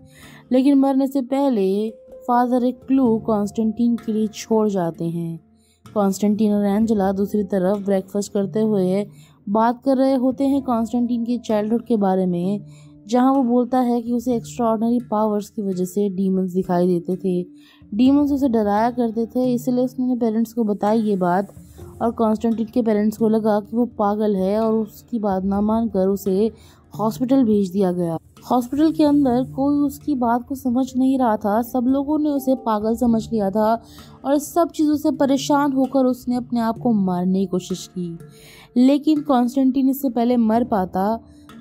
लेकिन मरने से पहले फादर एक क्लू कॉन्स्टेंटीन के लिए छोड़ जाते हैं। कॉन्स्टेंटीन और एंजेला दूसरी तरफ ब्रेकफास्ट करते हुए बात कर रहे होते हैं कॉन्स्टेंटीन की चाइल्डहुड के बारे में, जहां वो बोलता है कि उसे एक्स्ट्राऑर्डिनरी पावर्स की वजह से डीमंस दिखाई देते थे। डीमंस उसे डराया करते थे, इसलिए उसने अपने पेरेंट्स को बताई ये बात और कॉन्स्टेंटीन के पेरेंट्स को लगा कि वो पागल है और उसकी बात ना मानकर उसे हॉस्पिटल भेज दिया गया। हॉस्पिटल के अंदर कोई उसकी बात को समझ नहीं रहा था, सब लोगों ने उसे पागल समझ लिया था और इस सब चीज़ों से परेशान होकर उसने अपने आप को मारने की कोशिश की। लेकिन कॉन्स्टेंटीन इससे पहले मर पाता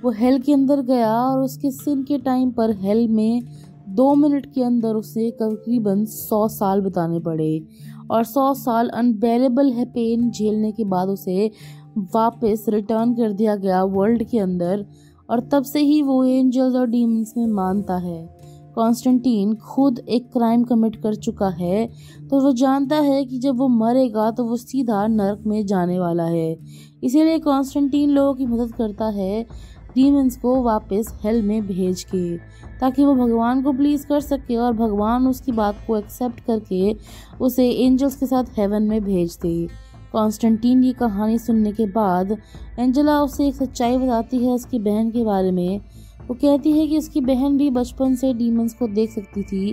वो हेल के अंदर गया और उसके सिन के टाइम पर हेल में 2 मिनट के अंदर उसे तकरीबन 100 साल बिताने पड़े और 100 साल अनबेरेबल है पेन झेलने के बाद उसे वापस रिटर्न कर दिया गया वर्ल्ड के अंदर। और तब से ही वो एंजल्स और डीमंस में मानता है। कॉन्स्टेंटीन खुद एक क्राइम कमिट कर चुका है, तो वो जानता है कि जब वो मरेगा तो वो सीधा नरक में जाने वाला है। इसीलिए कॉन्स्टेंटीन लोगों की मदद करता है डीमंस को वापस हेल में भेज के, ताकि वो भगवान को प्लीज कर सके और भगवान उसकी बात को एक्सेप्ट करके उसे एंजल्स के साथ हेवन में भेज दे। कॉन्स्टेंटीन की कहानी सुनने के बाद एंजेला उसे एक सच्चाई बताती है उसकी बहन के बारे में। वो कहती है कि उसकी बहन भी बचपन से डीमंस को देख सकती थी,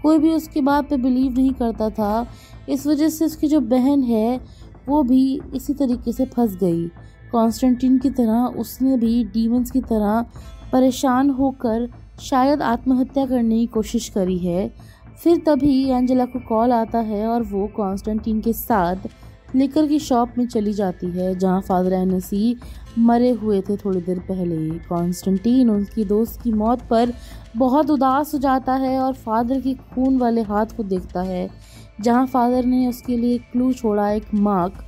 कोई भी उसकी बात पे बिलीव नहीं करता था। इस वजह से उसकी जो बहन है वो भी इसी तरीके से फंस गई। कॉन्स्टेंटीन की तरह उसने भी डीमंस की तरह परेशान होकर शायद आत्महत्या करने की कोशिश करी है। फिर तभी एंजेला को कॉल आता है और वो कॉन्स्टेंटीन के साथ लिकर की शॉप में चली जाती है, जहां फादर एनसी मरे हुए थे थोड़ी देर पहले। कॉन्स्टेंटीन उनकी दोस्त की मौत पर बहुत उदास हो जाता है और फादर के खून वाले हाथ को देखता है, जहां फादर ने उसके लिए एक क्लू छोड़ा, एक मार्क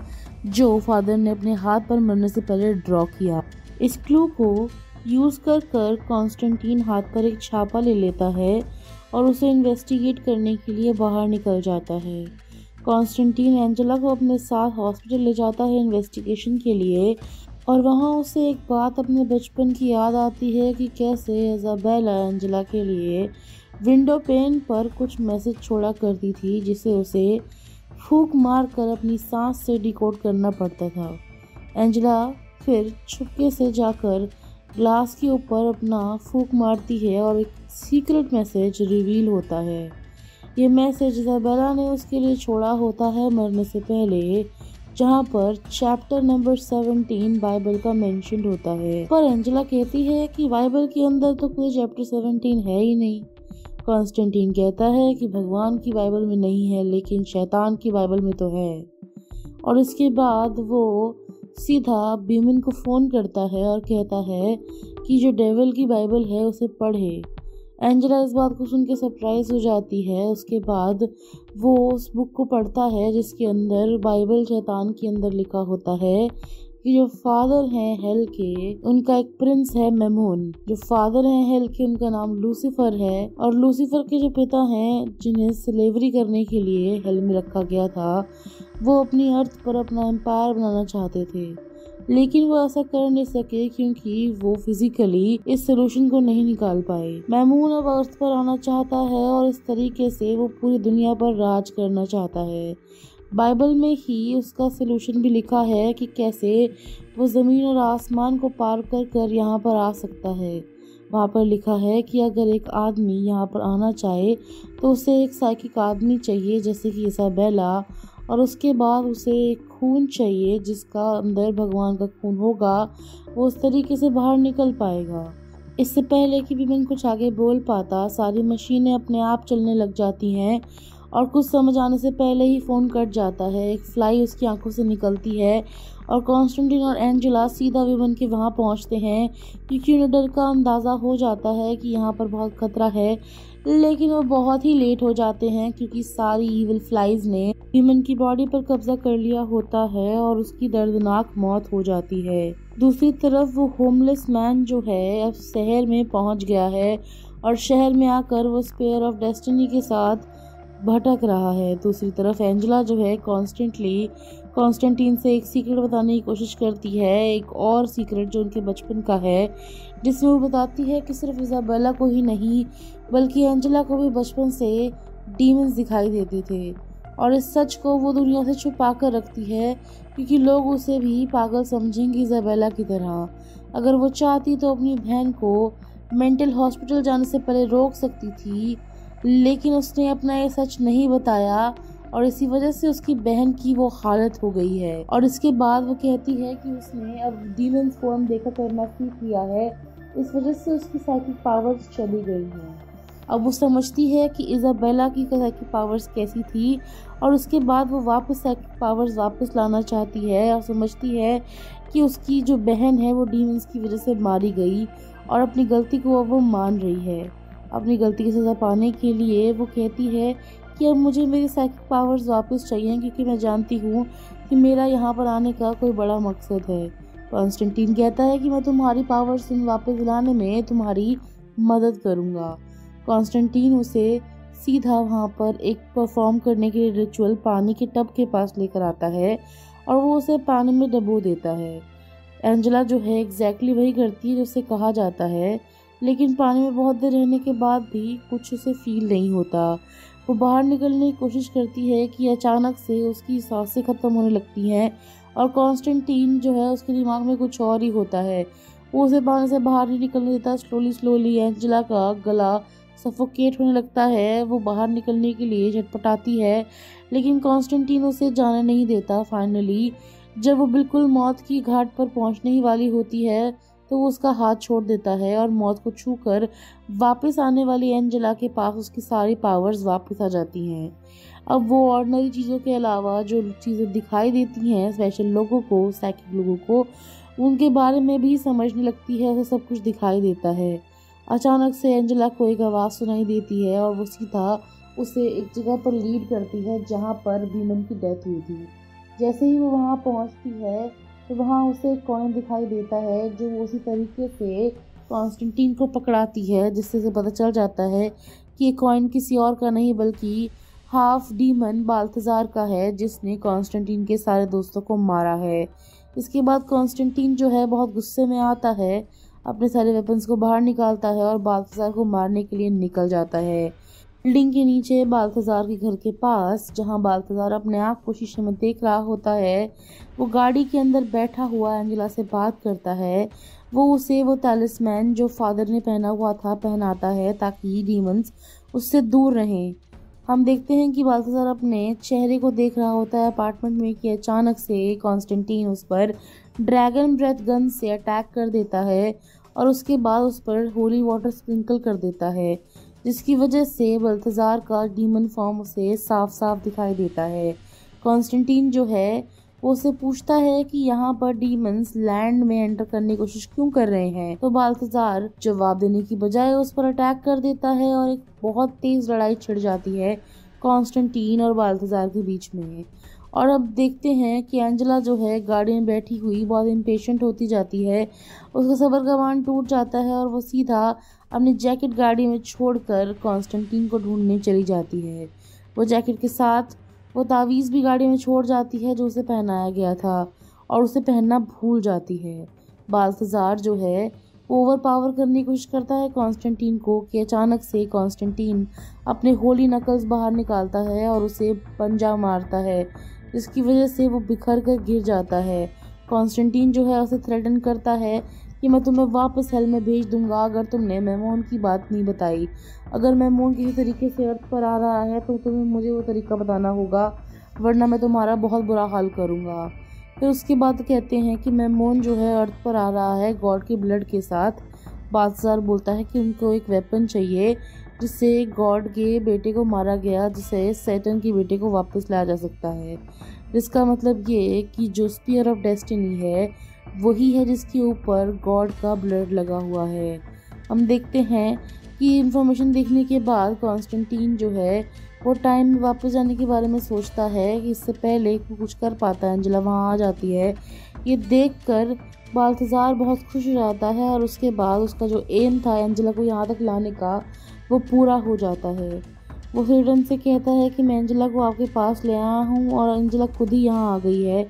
जो फादर ने अपने हाथ पर मरने से पहले ड्रॉ किया। इस क्लू को यूज़ कर कॉन्स्टेंटीन हाथ पर एक छापा ले लेता है और उसे इन्वेस्टिगेट करने के लिए बाहर निकल जाता है। कॉन्स्टेंटीन एंजेला को अपने साथ हॉस्पिटल ले जाता है इन्वेस्टिगेशन के लिए, और वहाँ उसे एक बात अपने बचपन की याद आती है कि कैसे इज़ाबेला एंजेला के लिए विंडो पेन पर कुछ मैसेज छोड़ा करती थी, जिसे उसे फूंक मार कर अपनी सांस से डिकोड करना पड़ता था। एंजेला फिर छुपके से जाकर ग्लास के ऊपर अपना फूंक मारती है और एक सीक्रेट मैसेज रिवील होता है। ये मैसेज इज़ाबेला ने उसके लिए छोड़ा होता है मरने से पहले, जहाँ पर चैप्टर नंबर 17 बाइबल का मेंशन होता है। पर एंजेला कहती है कि बाइबल के अंदर तो कोई चैप्टर 17 है ही नहीं। कॉन्स्टेंटीन कहता है कि भगवान की बाइबल में नहीं है, लेकिन शैतान की बाइबल में तो है। और इसके बाद वो सीधा बीमन को फ़ोन करता है और कहता है कि जो डेविल की बाइबल है उसे पढ़े। एंजेला इस बात को सुन के सरप्राइज हो जाती है। उसके बाद वो उस बुक को पढ़ता है जिसके अंदर बाइबल शैतान के अंदर लिखा होता है कि जो फादर हैं हेल के, उनका एक प्रिंस है मेमून। जो फादर हैं हेल के, उनका नाम लूसीफर है, और लूसीफर के जो पिता हैं जिन्हें स्लेवरी करने के लिए हेल में रखा गया था, वो अपनी अर्थ पर अपना एम्पायर बनाना चाहते थे, लेकिन वो ऐसा कर नहीं सके क्योंकि वो फिजिकली इस सोल्यूशन को नहीं निकाल पाए। मैमून अब अर्थ पर आना चाहता है और इस तरीके से वो पूरी दुनिया पर राज करना चाहता है। बाइबल में ही उसका सोल्यूशन भी लिखा है कि कैसे वो ज़मीन और आसमान को पार कर कर यहाँ पर आ सकता है। वहाँ पर लिखा है कि अगर एक आदमी यहाँ पर आना चाहे तो उसे एक साइकिक आदमी चाहिए जैसे कि इज़ाबेला, और उसके बाद उसे एक खून चाहिए जिसका अंदर भगवान का खून होगा, वो उस तरीके से बाहर निकल पाएगा। इससे पहले कि बीमन कुछ आगे बोल पाता, सारी मशीनें अपने आप चलने लग जाती हैं और कुछ समझ आने से पहले ही फ़ोन कट जाता है। एक फ्लाई उसकी आंखों से निकलती है और कॉन्स्टेंटीन और एंजेला सीधा बीमन के वहाँ पहुँचते हैं, क्योंकि उन्हें डर का अंदाज़ा हो जाता है कि यहाँ पर बहुत खतरा है। लेकिन वो बहुत ही लेट हो जाते हैं क्योंकि सारी ईविल फ्लाइज ने बीमन की बॉडी पर कब्जा कर लिया होता है और उसकी दर्दनाक मौत हो जाती है। दूसरी तरफ वो होमलेस मैन जो है अब शहर में पहुंच गया है और शहर में आकर वो स्पेयर ऑफ डेस्टिनी के साथ भटक रहा है। दूसरी तरफ एंजेला जो है कॉन्स्टेंटीन से एक सीक्रेट बताने की कोशिश करती है, एक और सीक्रेट जो उनके बचपन का है, जिसमें वो बताती है कि सिर्फ इज़ाबेला को ही नहीं बल्कि एंजेला को भी बचपन से डीमंस दिखाई देते थे, और इस सच को वो दुनिया से छुपा कर रखती है क्योंकि लोग उसे भी पागल समझेंगे इज़ाबेला की तरह। अगर वो चाहती तो अपनी बहन को मेंटल हॉस्पिटल जाने से पहले रोक सकती थी, लेकिन उसने अपना ये सच नहीं बताया और इसी वजह से उसकी बहन की वो हालत हो गई है। और इसके बाद वो कहती है कि उसने अब डीमंस फॉर्म देखा करना सीख लिया है, इस वजह से उसकी साइकिक पावर्स चली गई हैं। अब वो समझती है कि इज़ाबेला की साइकिक पावर्स कैसी थी और उसके बाद वो वापस साइकिक पावर्स वापस लाना चाहती है और समझती है कि उसकी जो बहन है वो डीमंस की वजह से मारी गई और अपनी गलती को अब वो मान रही है। अपनी गलती की सज़ा पाने के लिए वो कहती है कि अब मुझे मेरी साइकिक पावर्स वापस चाहिए, क्योंकि मैं जानती हूँ कि मेरा यहाँ पर आने का कोई बड़ा मकसद है। कॉन्स्टेंटीन कहता है कि मैं तुम्हारी पावर्स वापस लाने में तुम्हारी मदद करूँगा। कॉन्स्टेंटीन उसे सीधा वहाँ पर एक परफॉर्म करने के लिए रिचुअल पानी के टब के पास लेकर आता है और वो उसे पानी में डुबो देता है। एंजेला जो है एग्जैक्टली वही करती है जो उसे कहा जाता है, लेकिन पानी में बहुत देर रहने के बाद भी कुछ उसे फील नहीं होता। वो बाहर निकलने की कोशिश करती है कि अचानक से उसकी सांसें खत्म होने लगती हैं और कॉन्स्टेंटीन जो है उसके दिमाग में कुछ और ही होता है। वो उसे पानी से बाहर नहीं निकलने देता। स्लोली एंजेला का गला सफोकेट होने लगता है। वो बाहर निकलने के लिए झटपटाती है, लेकिन कॉन्स्टेंटीन उसे जाने नहीं देता। फाइनली जब वो बिल्कुल मौत की घाट पर पहुंचने ही वाली होती है तो वो उसका हाथ छोड़ देता है और मौत को छूकर वापस आने वाली एंजेला के पास उसकी सारी पावर्स वापस आ जाती हैं। अब वो ऑर्डिनरी चीज़ों के अलावा जो चीज़ें दिखाई देती हैं स्पेशल लोगों को, साइकिक लोगों को, उनके बारे में भी समझने लगती है। उसे सब कुछ दिखाई देता है। अचानक से एंजेला को एक आवाज़ सुनाई देती है और वो सीधा उसे एक जगह पर लीड करती है जहाँ पर बीमन की डेथ हुई थी। जैसे ही वो वहाँ पहुँचती है तो वहाँ उसे एक कॉइन दिखाई देता है जो वो उसी तरीके से कॉन्स्टेंटीन को पकड़ाती है, जिससे उसे पता चल जाता है कि ये कॉइन किसी और का नहीं बल्कि हाफ डीमन बाल्थाजार का है, जिसने कॉन्स्टेंटीन के सारे दोस्तों को मारा है। इसके बाद कॉन्स्टेंटीन जो है बहुत गुस्से में आता है, अपने सारे वेपन्स को बाहर निकालता है और बाल्थाजार को मारने के लिए निकल जाता है। बिल्डिंग के नीचे बाल्थाजार के घर के पास, जहां बाल्थाजार अपने आप को शीशे में देख रहा होता है, वो गाड़ी के अंदर बैठा हुआ एंजेला से बात करता है। वो उसे वो तैलिस्मैन जो फादर ने पहना हुआ था पहनाता है ताकि डीमंस उससे दूर रहें। हम देखते हैं कि बाल्थाजार अपने चेहरे को देख रहा होता है अपार्टमेंट में कि अचानक से कॉन्स्टेंटीन उस पर ड्रैगन ब्रेथ गन से अटैक कर देता है और उसके बाद उस पर होली वाटर स्प्रिंकल कर देता है, जिसकी वजह से बाल्थाजार का डीमन फॉर्म उसे साफ साफ दिखाई देता है। कॉन्स्टेंटीन जो है वो उसे पूछता है कि यहाँ पर डीमंस लैंड में एंटर करने की कोशिश क्यों कर रहे हैं, तो बाल्थाजार जवाब देने की बजाय उस पर अटैक कर देता है और एक बहुत तेज लड़ाई छिड़ जाती है कॉन्स्टेंटीन और बाल्थाजार के बीच में। और अब देखते हैं कि एंजेला जो है गाड़ी में बैठी हुई बहुत इम्पेशेंट होती जाती है। उसका सब्र का बांध टूट जाता है और वो सीधा अपनी जैकेट गाड़ी में छोड़कर कॉन्स्टेंटीन को ढूंढने चली जाती है। वो जैकेट के साथ वो तावीज़ भी गाड़ी में छोड़ जाती है जो उसे पहनाया गया था और उसे पहनना भूल जाती है। बाल्थाजार जो है वो ओवर पावर करने की कोशिश करता है कॉन्स्टेंटीन को कि अचानक से कॉन्स्टेंटीन अपने होली नकल्स बाहर निकालता है और उसे पंजा मारता है, जिसकी वजह से वो बिखर कर गिर जाता है। कॉन्स्टेंटीन जो है उसे थ्रेटन करता है कि मैं तुम्हें वापस हेल में भेज दूंगा अगर तुमने मेमोन की बात नहीं बताई। अगर मेमोन किसी तरीके से अर्थ पर आ रहा है तो तुम्हें मुझे वो तरीका बताना होगा, वरना मैं तुम्हारा बहुत बुरा हाल करूँगा। फिर उसके बाद कहते हैं कि मेमोन जो है अर्थ पर आ रहा है गॉड के ब्लड के साथ। बाल्थाजार बोलता है कि उनको एक वेपन चाहिए जिससे गॉड के बेटे को मारा गया, जिसे सैटर्न के बेटे को वापस लाया जा सकता है, जिसका मतलब ये कि जो स्पीयर ऑफ डेस्टिनी है वही है जिसके ऊपर गॉड का ब्लड लगा हुआ है। हम देखते हैं कि इन्फॉर्मेशन देखने के बाद कॉन्स्टेंटीन जो है वो टाइम में वापस जाने के बारे में सोचता है कि इससे पहले वो कुछ कर पाता है। एंजेला वहाँ आ जाती है। ये देखकर बाल्थाजार बहुत खुश हो जाता है और उसके बाद उसका जो एम था एंजेला को यहाँ तक लाने का वो पूरा हो जाता है। वो फ्रीडम से कहता है कि मैं एंजेला को आपके पास ले आया हूँ और एंजेला खुद ही यहाँ आ गई है।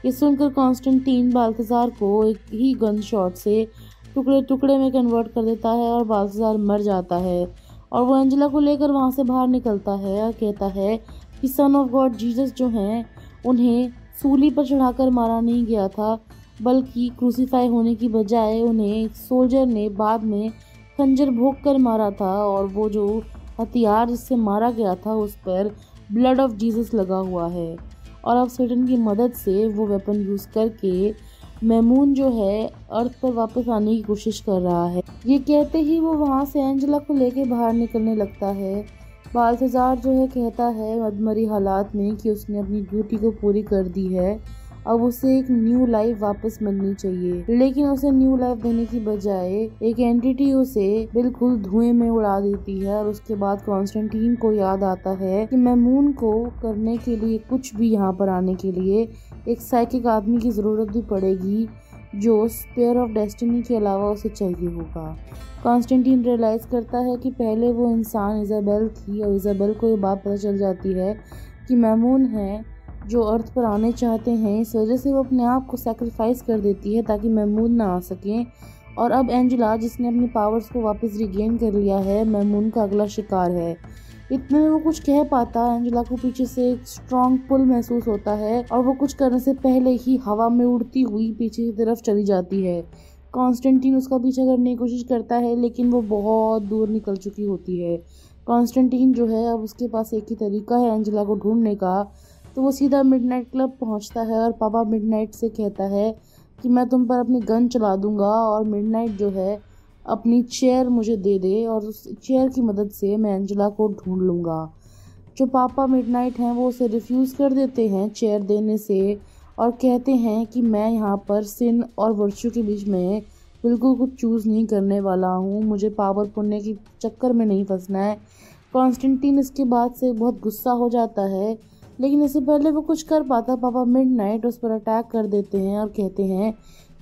ये सुनकर कॉन्स्टेंटीन बाल्थाजार को एक ही गन शॉट से टुकड़े टुकड़े में कन्वर्ट कर देता है और बाल्थाजार मर जाता है। और वो एंजेला को लेकर वहाँ से बाहर निकलता है और कहता है कि सन ऑफ गॉड जीसस जो हैं उन्हें सूली पर चढ़ाकर मारा नहीं गया था, बल्कि क्रूसीफाई होने की बजाय उन्हें एक सोल्जर ने बाद में खंजर भोंक कर मारा था और वो जो हथियार जिससे मारा गया था उस पर ब्लड ऑफ जीसस लगा हुआ है। और अब सैटर्न की मदद से वो वेपन यूज़ करके मेमून जो है अर्थ पर वापस आने की कोशिश कर रहा है। ये कहते ही वो वहाँ से एंजेला को लेके बाहर निकलने लगता है। बाल्थाजार जो है कहता है मदमरी हालात में कि उसने अपनी ड्यूटी को पूरी कर दी है, अब उसे एक न्यू लाइफ वापस मिलनी चाहिए। लेकिन उसे न्यू लाइफ देने की बजाय एक एंटिटी उसे बिल्कुल धुएं में उड़ा देती है। और उसके बाद कॉन्स्टेंटीन को याद आता है कि मेमून को करने के लिए कुछ भी यहाँ पर आने के लिए एक साइकिक आदमी की ज़रूरत भी पड़ेगी जो स्पेयर ऑफ डेस्टिनी के अलावा उसे चाहिए होगा। कॉन्स्टेंटीन रियलाइज़ करता है कि पहले वो इंसान इज़ाबेल थी और इज़ाबेल को ये बात पता चल जाती है कि मैमून है जो अर्थ पर आने चाहते हैं। इस वजह से वो अपने आप को सैक्रिफाइस कर देती है ताकि मैमून ना आ सकें। और अब एंजेला, जिसने अपनी पावर्स को वापस रिगेन कर लिया है, मैमून का अगला शिकार है। इतने में वो कुछ कह पाता, एंजेला को पीछे से एक स्ट्रॉन्ग पुल महसूस होता है और वो कुछ करने से पहले ही हवा में उड़ती हुई पीछे की तरफ चली जाती है। कॉन्स्टेंटीन उसका पीछा करने की कोशिश करता है लेकिन वो बहुत दूर निकल चुकी होती है। कॉन्स्टेंटीन जो है, अब उसके पास एक ही तरीका है एंजेला को ढूंढने का, तो वो सीधा मिडनाइट क्लब पहुंचता है और पापा मिडनाइट से कहता है कि मैं तुम पर अपनी गन चला दूंगा और मिडनाइट जो है अपनी चेयर मुझे दे दे और उस चेयर की मदद से मैं एंजेला को ढूंढ लूँगा। जो पापा मिडनाइट हैं वो उसे रिफ्यूज़ कर देते हैं चेयर देने से और कहते हैं कि मैं यहाँ पर सिन और वर्च्यू के बीच में बिल्कुल कुछ चूज़ नहीं करने वाला हूँ, मुझे पावर पुण्य के चक्कर में नहीं फंसना है। कॉन्स्टेंटीन इसके बाद से बहुत गुस्सा हो जाता है, लेकिन इससे पहले वो कुछ कर पाता, पापा मिडनाइट उस पर अटैक कर देते हैं और कहते हैं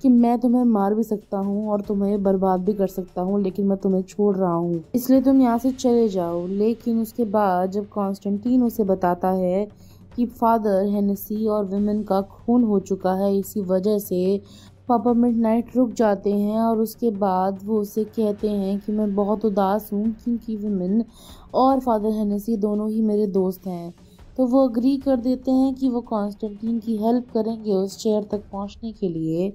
कि मैं तुम्हें मार भी सकता हूँ और तुम्हें बर्बाद भी कर सकता हूँ, लेकिन मैं तुम्हें छोड़ रहा हूँ, इसलिए तुम यहाँ से चले जाओ। लेकिन उसके बाद जब कॉन्स्टेंटीन उसे बताता है कि फादर हेनेसी और विमेन का खून हो चुका है, इसी वजह से पापा मिडनाइट रुक जाते हैं और उसके बाद वो उसे कहते हैं कि मैं बहुत उदास हूँ क्योंकि विमेन और फादर हेनेसी दोनों ही मेरे दोस्त हैं। तो वो अग्री कर देते हैं कि वो कॉन्स्टेंटीन की हेल्प करेंगे उस चेयर तक पहुंचने के लिए।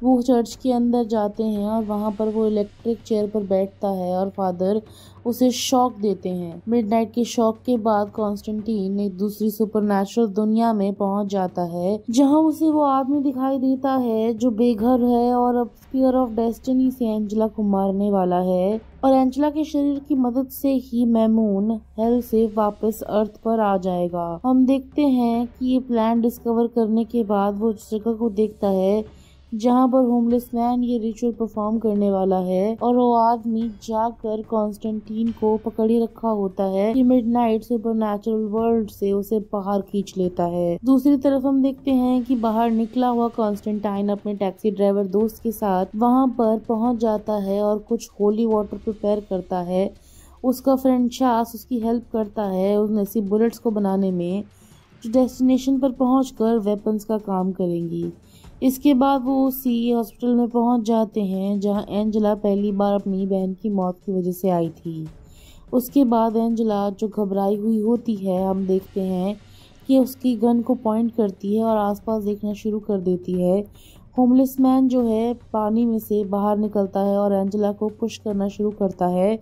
वो चर्च के अंदर जाते हैं और वहाँ पर वो इलेक्ट्रिक चेयर पर बैठता है और फादर उसे शॉक देते हैं। मिडनाइट के शॉक के बाद कॉन्स्टेंटीन एक दूसरी सुपरनैचुरल दुनिया में पहुंच जाता है, जहां उसे वो आदमी दिखाई देता है जो बेघर है और अब स्पीयर ऑफ डेस्टिनी से एंजेला को मारने वाला है और एंजेला के शरीर की मदद से ही मैमून हेल से वापस अर्थ पर आ जाएगा। हम देखते हैं कि ये प्लान डिस्कवर करने के बाद वो उस जगह को देखता है जहाँ पर होमलेस मैन ये रिचुअल परफॉर्म करने वाला है और वो आदमी जाकर कॉन्स्टेंटीन को पकड़े रखा होता है कि मिडनाइट सुपरनैचुरल वर्ल्ड से उसे बाहर खींच लेता है। दूसरी तरफ हम देखते हैं कि बाहर निकला हुआ कॉन्स्टेंटाइन अपने टैक्सी ड्राइवर दोस्त के साथ वहाँ पर पहुँच जाता है और कुछ होली वाटर प्रिपेयर करता है। उसका फ्रेंड चास उसकी हेल्प करता है उन ऐसी बुलेट्स को बनाने में जो डेस्टिनेशन पर पहुंचकर वेपन्स का काम करेंगी। इसके बाद वो उसी हॉस्पिटल में पहुंच जाते हैं जहां एंजेला पहली बार अपनी बहन की मौत की वजह से आई थी। उसके बाद एंजेला जो घबराई हुई होती है, हम देखते हैं कि उसकी गन को पॉइंट करती है और आसपास देखना शुरू कर देती है। होमलेस मैन जो है पानी में से बाहर निकलता है और एंजेला को पुश करना शुरू करता है।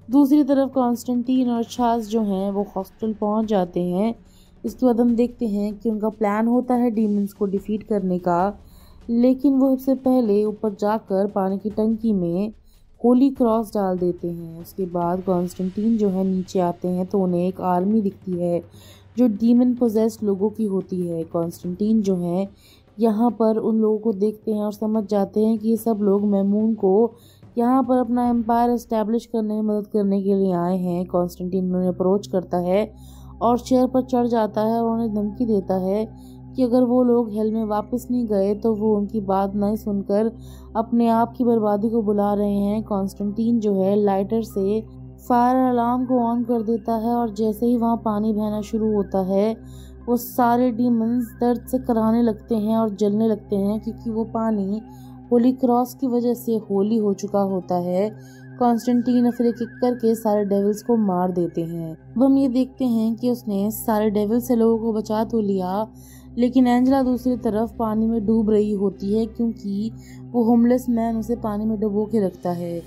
दूसरी तरफ कॉन्स्टेंटीन और चार्ल्स जो हैं वो हॉस्पिटल पहुंच जाते हैं। इसके बाद हम देखते हैं कि उनका प्लान होता है डीमंस को डिफीट करने का, लेकिन वो सबसे पहले ऊपर जाकर पानी की टंकी में होली क्रॉस डाल देते हैं। उसके बाद कॉन्स्टेंटीन जो है नीचे आते हैं तो उन्हें एक आर्मी दिखती है जो डीमन पोजेस्ड लोगों की होती है। कॉन्स्टेंटीन जो है यहाँ पर उन लोगों को देखते हैं और समझ जाते हैं कि ये सब लोग मैमून को यहाँ पर अपना एम्पायर एस्टैब्लिश करने में मदद करने के लिए आए हैं। कॉन्स्टेंटीन उन्हें अप्रोच करता है और चेयर पर चढ़ जाता है और उन्हें धमकी देता है कि अगर वो लोग हेल में वापस नहीं गए तो वो उनकी बात नहीं सुनकर अपने आप की बर्बादी को बुला रहे हैं। कॉन्स्टेंटीन जो है लाइटर से फायर अलार्म को ऑन कर देता है और जैसे ही वहाँ पानी बहना शुरू होता है वो सारे डीमंस दर्द से कराहने लगते हैं और जलने लगते हैं क्योंकि वो पानी होली क्रॉस की वजह से होली हो चुका होता है। कॉन्स्टेंटीन फिर एक एक करके सारे डेविल्स को मार देते हैं। अब हम ये देखते हैं कि उसने सारे डेविल से लोगों को बचा तो लिया, लेकिन एंजेला दूसरी तरफ पानी में डूब रही होती है क्योंकि वो होमलेस मैन उसे पानी में डुबो के रखता है।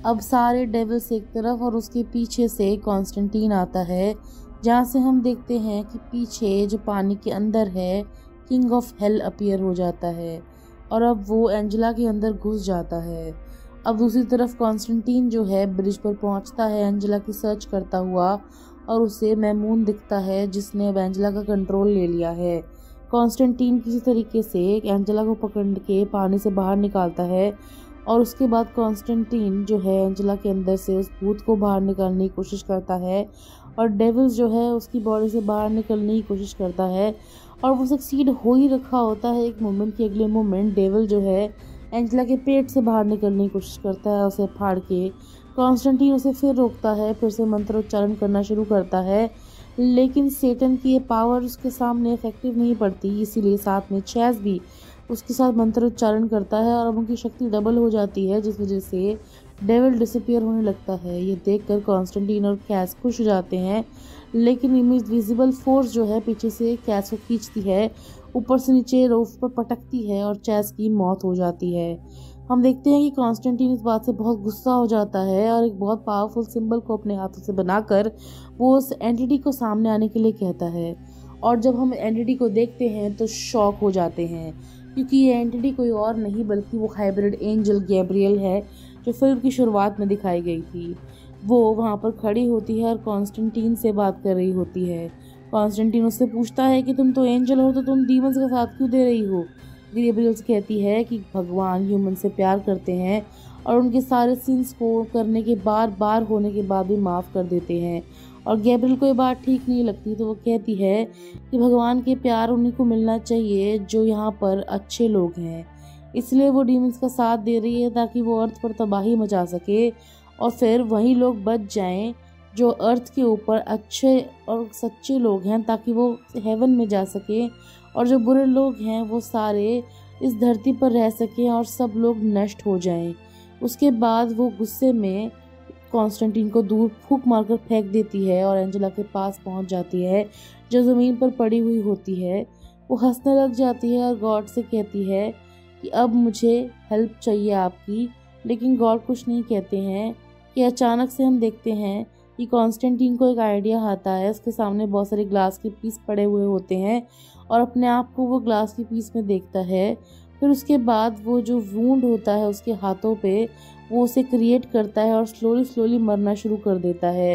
अब सारे डेविल्स एक तरफ और उसके पीछे से कॉन्स्टेंटीन आता है, जहाँ से हम देखते हैं कि पीछे जो पानी के अंदर है किंग ऑफ हेल अपीयर हो जाता है और अब वो एंजेला के अंदर घुस जाता है। अब दूसरी तरफ कॉन्स्टेंटीन जो है ब्रिज पर पहुंचता है एंजेला की सर्च करता हुआ और उसे मैमून दिखता है जिसने अब एंजेला का कंट्रोल ले लिया है। कॉन्स्टेंटीन किसी तरीके से एंजेला को पकड़ के पानी से बाहर निकालता है और उसके बाद कॉन्स्टेंटीन जो है एंजेला के अंदर से उस भूत को बाहर निकालने की कोशिश करता है और डेविल्स जो है उसकी बॉडी से बाहर निकलने की कोशिश करता है और वो सक्सीड हो ही रखा होता है। एक मोमेंट के अगले मोमेंट डेविल जो है एंजेला के पेट से बाहर निकलने की कोशिश करता है उसे फाड़ के। कॉन्स्टेंटीन उसे फिर रोकता है, फिर से मंत्रोच्चारण करना शुरू करता है, लेकिन सेटन की ये पावर उसके सामने इफेक्टिव नहीं पड़ती। इसीलिए साथ में चैस भी उसके साथ मंत्रोच्चारण करता है और अब उनकी शक्ति डबल हो जाती है, जिस वजह से डेविल डिसअपियर होने लगता है। ये देखकर कॉन्स्टेंटीन और कैस खुश हो जाते हैं, लेकिन इनविजिबल फोर्स जो है पीछे से कैस को खींचती है, ऊपर से नीचे रूफ पर पटकती है और चैस की मौत हो जाती है। हम देखते हैं कि कॉन्स्टेंटीन इस बात से बहुत गुस्सा हो जाता है और एक बहुत पावरफुल सिंबल को अपने हाथों से बनाकर वो उस एंटिटी को सामने आने के लिए कहता है। और जब हम एंटिटी को देखते हैं तो शॉक हो जाते हैं, क्योंकि ये एंटिटी कोई और नहीं बल्कि वो हाइब्रिड एंजल गैब्रियल है जो फिल्म की शुरुआत में दिखाई गई थी। वो वहाँ पर खड़ी होती है और कॉन्स्टेंटीन से बात कर रही होती है। कॉन्स्टेंटीन उससे पूछता है कि तुम तो एंजल हो तो तुम डीमंस का साथ क्यों दे रही हो। गैब्रियल कहती है कि भगवान ह्यूमन से प्यार करते हैं और उनके सारे सिंस को करने के बार बार होने के बाद भी माफ़ कर देते हैं। और गैब्रियल को ये बात ठीक नहीं लगती, तो वो कहती है कि भगवान के प्यार उन्हीं को मिलना चाहिए जो यहाँ पर अच्छे लोग हैं। इसलिए वो डीमंस का साथ दे रही है ताकि वो अर्थ पर तबाही मचा सके और फिर वही लोग बच जाएं जो अर्थ के ऊपर अच्छे और सच्चे लोग हैं, ताकि वो हेवन में जा सके, और जो बुरे लोग हैं वो सारे इस धरती पर रह सकें और सब लोग नष्ट हो जाएं। उसके बाद वो गुस्से में कॉन्स्टेंटीन को दूर फूंक मारकर फेंक देती है और एंजेला के पास पहुंच जाती है जो ज़मीन पर पड़ी हुई होती है। वो हंसने लग जाती है और गॉड से कहती है कि अब मुझे हेल्प चाहिए आपकी, लेकिन गॉड कुछ नहीं कहते हैं कि अचानक से हम देखते हैं कि कॉन्स्टेंटीन को एक आइडिया आता है। उसके सामने बहुत सारे ग्लास के पीस पड़े हुए होते हैं और अपने आप को वो ग्लास के पीस में देखता है। फिर उसके बाद वो जो वूंड होता है उसके हाथों पे, वो उसे क्रिएट करता है और स्लोली मरना शुरू कर देता है।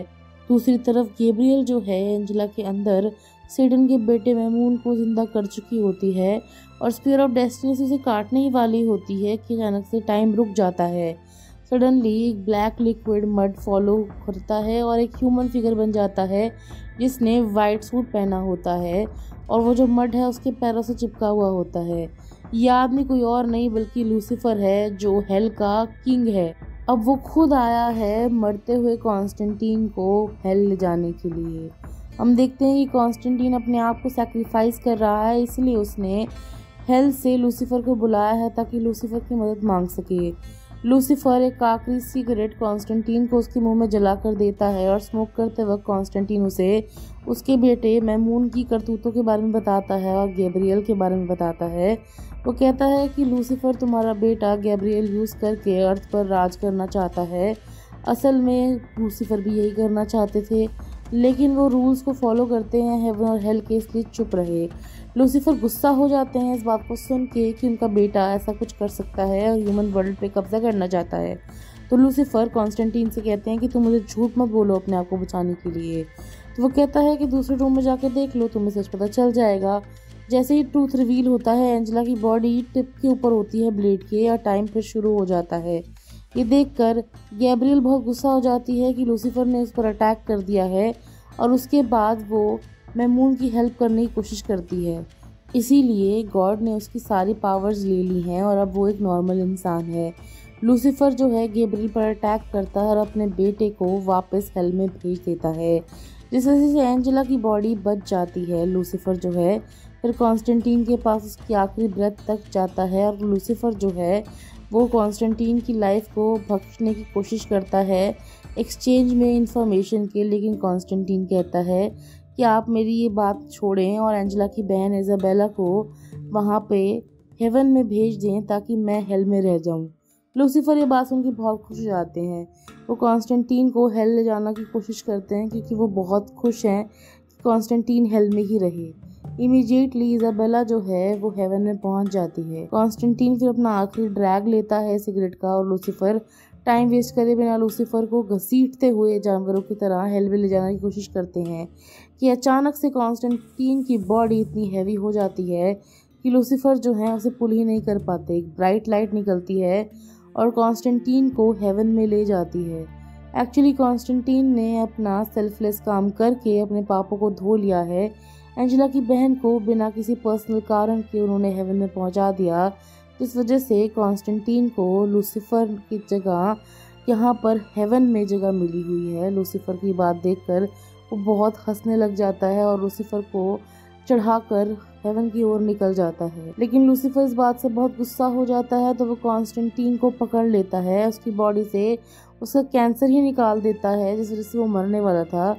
दूसरी तरफ गैब्रियल जो है एंजेला के अंदर सेटन के बेटे मैमून को जिंदा कर चुकी होती है और स्पीयर ऑफ डेस्टिनी से उसे काटने ही वाली होती है कि अचानक से टाइम रुक जाता है। सडनली एक ब्लैक लिक्विड मड फॉलो करता है और एक ह्यूमन फिगर बन जाता है जिसने वाइट सूट पहना होता है और वो जो मड है उसके पैरों से चिपका हुआ होता है। यह आदमी कोई और नहीं बल्कि लूसीफर है जो हेल का किंग है। अब वो खुद आया है मरते हुए कॉन्स्टेंटीन को हेल ले जाने के लिए। हम देखते हैं कि कॉन्स्टेंटीन अपने आप को सैक्रिफाइस कर रहा है, इसलिए उसने हेल से लूसीफर को बुलाया है ताकि लूसीफर की मदद मांग सके। लूसीफर एक आखिरी सिगरेट कॉन्स्टेंटीन को उसके मुंह में जला कर देता है और स्मोक करते वक्त कॉन्स्टेंटीन उसे उसके बेटे मैमून की करतूतों के बारे में बताता है और गैब्रियल के बारे में बताता है। वो कहता है कि लूसीफर तुम्हारा बेटा गैब्रियल यूज़ करके अर्थ पर राज करना चाहता है। असल में लूसीफर भी यही करना चाहते थे, लेकिन वो रूल्स को फॉलो करते हैं हेवन और हेल के, इसलिए चुप रहे। लूसीफर गुस्सा हो जाते हैं इस बात को सुन के कि उनका बेटा ऐसा कुछ कर सकता है और ह्यूमन वर्ल्ड पे कब्जा करना चाहता है। तो लूसीफर कॉन्स्टेंटीन से कहते हैं कि तुम मुझे झूठ मत बोलो अपने आप को बचाने के लिए। तो वो कहता है कि दूसरे रूम में जाकर देख लो, तुम्हें सच पता चल जाएगा। जैसे ही ट्रूथ रिवील होता है एंजेला की बॉडी टिप के ऊपर होती है ब्लेड के और टाइम फिर शुरू हो जाता है। ये देखकर गैब्रियल बहुत गुस्सा हो जाती है कि लूसीफर ने उस पर अटैक कर दिया है और उसके बाद वो मैमून की हेल्प करने की कोशिश करती है। इसीलिए गॉड ने उसकी सारी पावर्स ले ली हैं और अब वो एक नॉर्मल इंसान है। लूसीफर जो है गैब्रियल पर अटैक करता है और अपने बेटे को वापस हेल में भेज देता है, जिस वजह से एंजेला की बॉडी बच जाती है। लूसीफर जो है फिर कॉन्स्टेंटीन के पास उसकी आखिरी ब्रेथ तक जाता है और लूसीफर जो है वो कॉन्स्टेंटीन की लाइफ को बख्शने की कोशिश करता है एक्सचेंज में इंफॉर्मेशन के, लेकिन कॉन्स्टेंटीन कहता है कि आप मेरी ये बात छोड़ें और एंजेला की बहन इजाबेला को वहाँ पे हेवन में भेज दें ताकि मैं हेल में रह जाऊँ। लूसीफर ये बात सुन के बहुत खुश हो जाते हैं। वो कॉन्स्टेंटीन को हेल ले जाने की कोशिश करते हैं क्योंकि वो बहुत खुश हैं कि कॉन्स्टेंटीन हेल में ही रहे। इमीडिएटली इजाबेला जो है वो हेवन में पहुंच जाती है। कॉन्स्टेंटीन फिर अपना आखिरी ड्रैग लेता है सिगरेट का और लूसीफर टाइम वेस्ट करे बिना लूसीफर को घसीटते हुए जानवरों की तरह हेल में ले जाने की कोशिश करते हैं कि अचानक से कॉन्स्टेंटीन की बॉडी इतनी हैवी हो जाती है कि लूसीफर जो है उसे पुल ही नहीं कर पाते। एक ब्राइट लाइट निकलती है और कॉन्स्टेंटीन को हेवन में ले जाती है। एक्चुअली कॉन्स्टेंटीन ने अपना सेल्फलेस काम करके अपने पापों को धो लिया है। एंजेला की बहन को बिना किसी पर्सनल कारण के उन्होंने हेवन में पहुंचा दिया जिस वजह से कॉन्स्टेंटीन को लूसीफर की जगह यहाँ पर हेवन में जगह मिली हुई है। लूसीफर की बात देखकर वो बहुत हंसने लग जाता है और लूसीफर को चढ़ाकर हेवन की ओर निकल जाता है। लेकिन लूसीफर इस बात से बहुत गुस्सा हो जाता है तो वो कॉन्स्टेंटीन को पकड़ लेता है, उसकी बॉडी से उसका कैंसर ही निकाल देता है जिस वजह से वो मरने वाला था।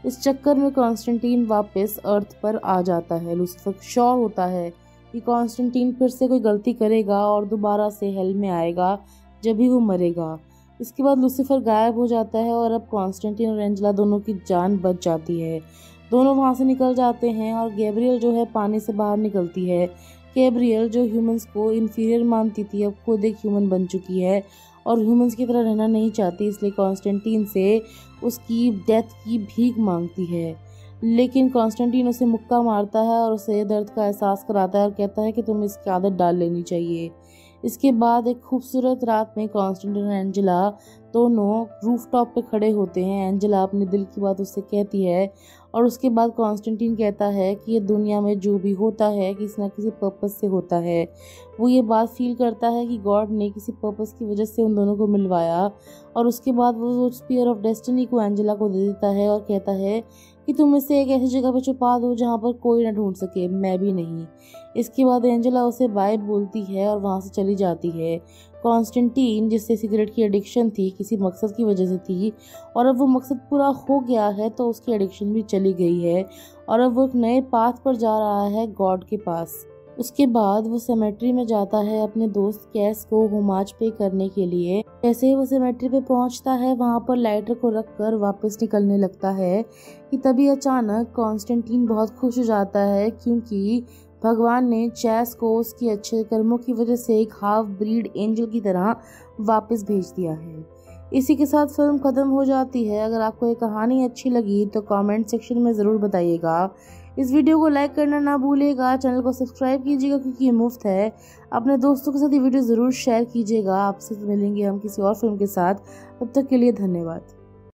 इस चक्कर में कॉन्स्टेंटीन वापस अर्थ पर आ जाता है। लूसीफर श्योर होता है कि कॉन्स्टेंटीन फिर से कोई गलती करेगा और दोबारा से हेल में आएगा जब भी वो मरेगा। इसके बाद लूसीफर गायब हो जाता है और अब कॉन्स्टेंटीन और एंजेला दोनों की जान बच जाती है। दोनों वहाँ से निकल जाते हैं और गैब्रियल जो है पानी से बाहर निकलती है। गैब्रियल जो ह्यूमंस को इन्फीरियर मानती थी अब खुद एक ह्यूमन बन चुकी है और ह्यूमंस की तरह रहना नहीं चाहती, इसलिए कॉन्स्टेंटीन से उसकी डेथ की भीख मांगती है। लेकिन कॉन्स्टेंटीन उसे मुक्का मारता है और उसे दर्द का एहसास कराता है और कहता है कि तुम्हें इसकी आदत डाल लेनी चाहिए। इसके बाद एक खूबसूरत रात में कॉन्स्टेंटीन और एंजेला दोनों रूफटॉप पे खड़े होते हैं। एंजेला अपने दिल की बात उससे कहती है और उसके बाद कॉन्स्टेंटीन कहता है कि ये दुनिया में जो भी होता है किसी न किसी पर्पस से होता है। वो ये बात फील करता है कि गॉड ने किसी पर्पस की वजह से उन दोनों को मिलवाया और उसके बाद वो स्पीयर ऑफ डेस्टिनी को एंजेला को दे देता है और कहता है कि तुम इसे एक ऐसी जगह पे छुपा दो जहाँ पर कोई ना ढूंढ सके, मैं भी नहीं। इसके बाद एंजेला उसे बाय बोलती है और वहाँ से चली जाती है। कॉन्स्टेंटीन जिससे सिगरेट की एडिक्शन थी किसी मकसद की वजह से थी और अब वो मकसद पूरा हो गया है तो उसकी एडिक्शन भी चली गई है और अब वो एक नए पाथ पर जा रहा है गॉड के पास। उसके बाद वो सेमेट्री में जाता है अपने दोस्त कैस को होमाज पे करने के लिए। जैसे ही वो सेमेट्री पे पहुंचता है वहां पर लाइटर को रखकर वापस निकलने लगता है कि तभी अचानक कॉन्स्टेंटीन बहुत खुश हो जाता है क्योंकि भगवान ने चैस को उसके अच्छे कर्मों की वजह से एक हाफ ब्रीड एंजल की तरह वापस भेज दिया है। इसी के साथ फिल्म खत्म हो जाती है। अगर आपको ये कहानी अच्छी लगी तो कमेंट सेक्शन में ज़रूर बताइएगा। इस वीडियो को लाइक करना ना भूलिएगा, चैनल को सब्सक्राइब कीजिएगा क्योंकि ये मुफ्त है। अपने दोस्तों के साथ ये वीडियो ज़रूर शेयर कीजिएगा। आपसे मिलेंगे हम किसी और फिल्म के साथ, तब तक के लिए धन्यवाद।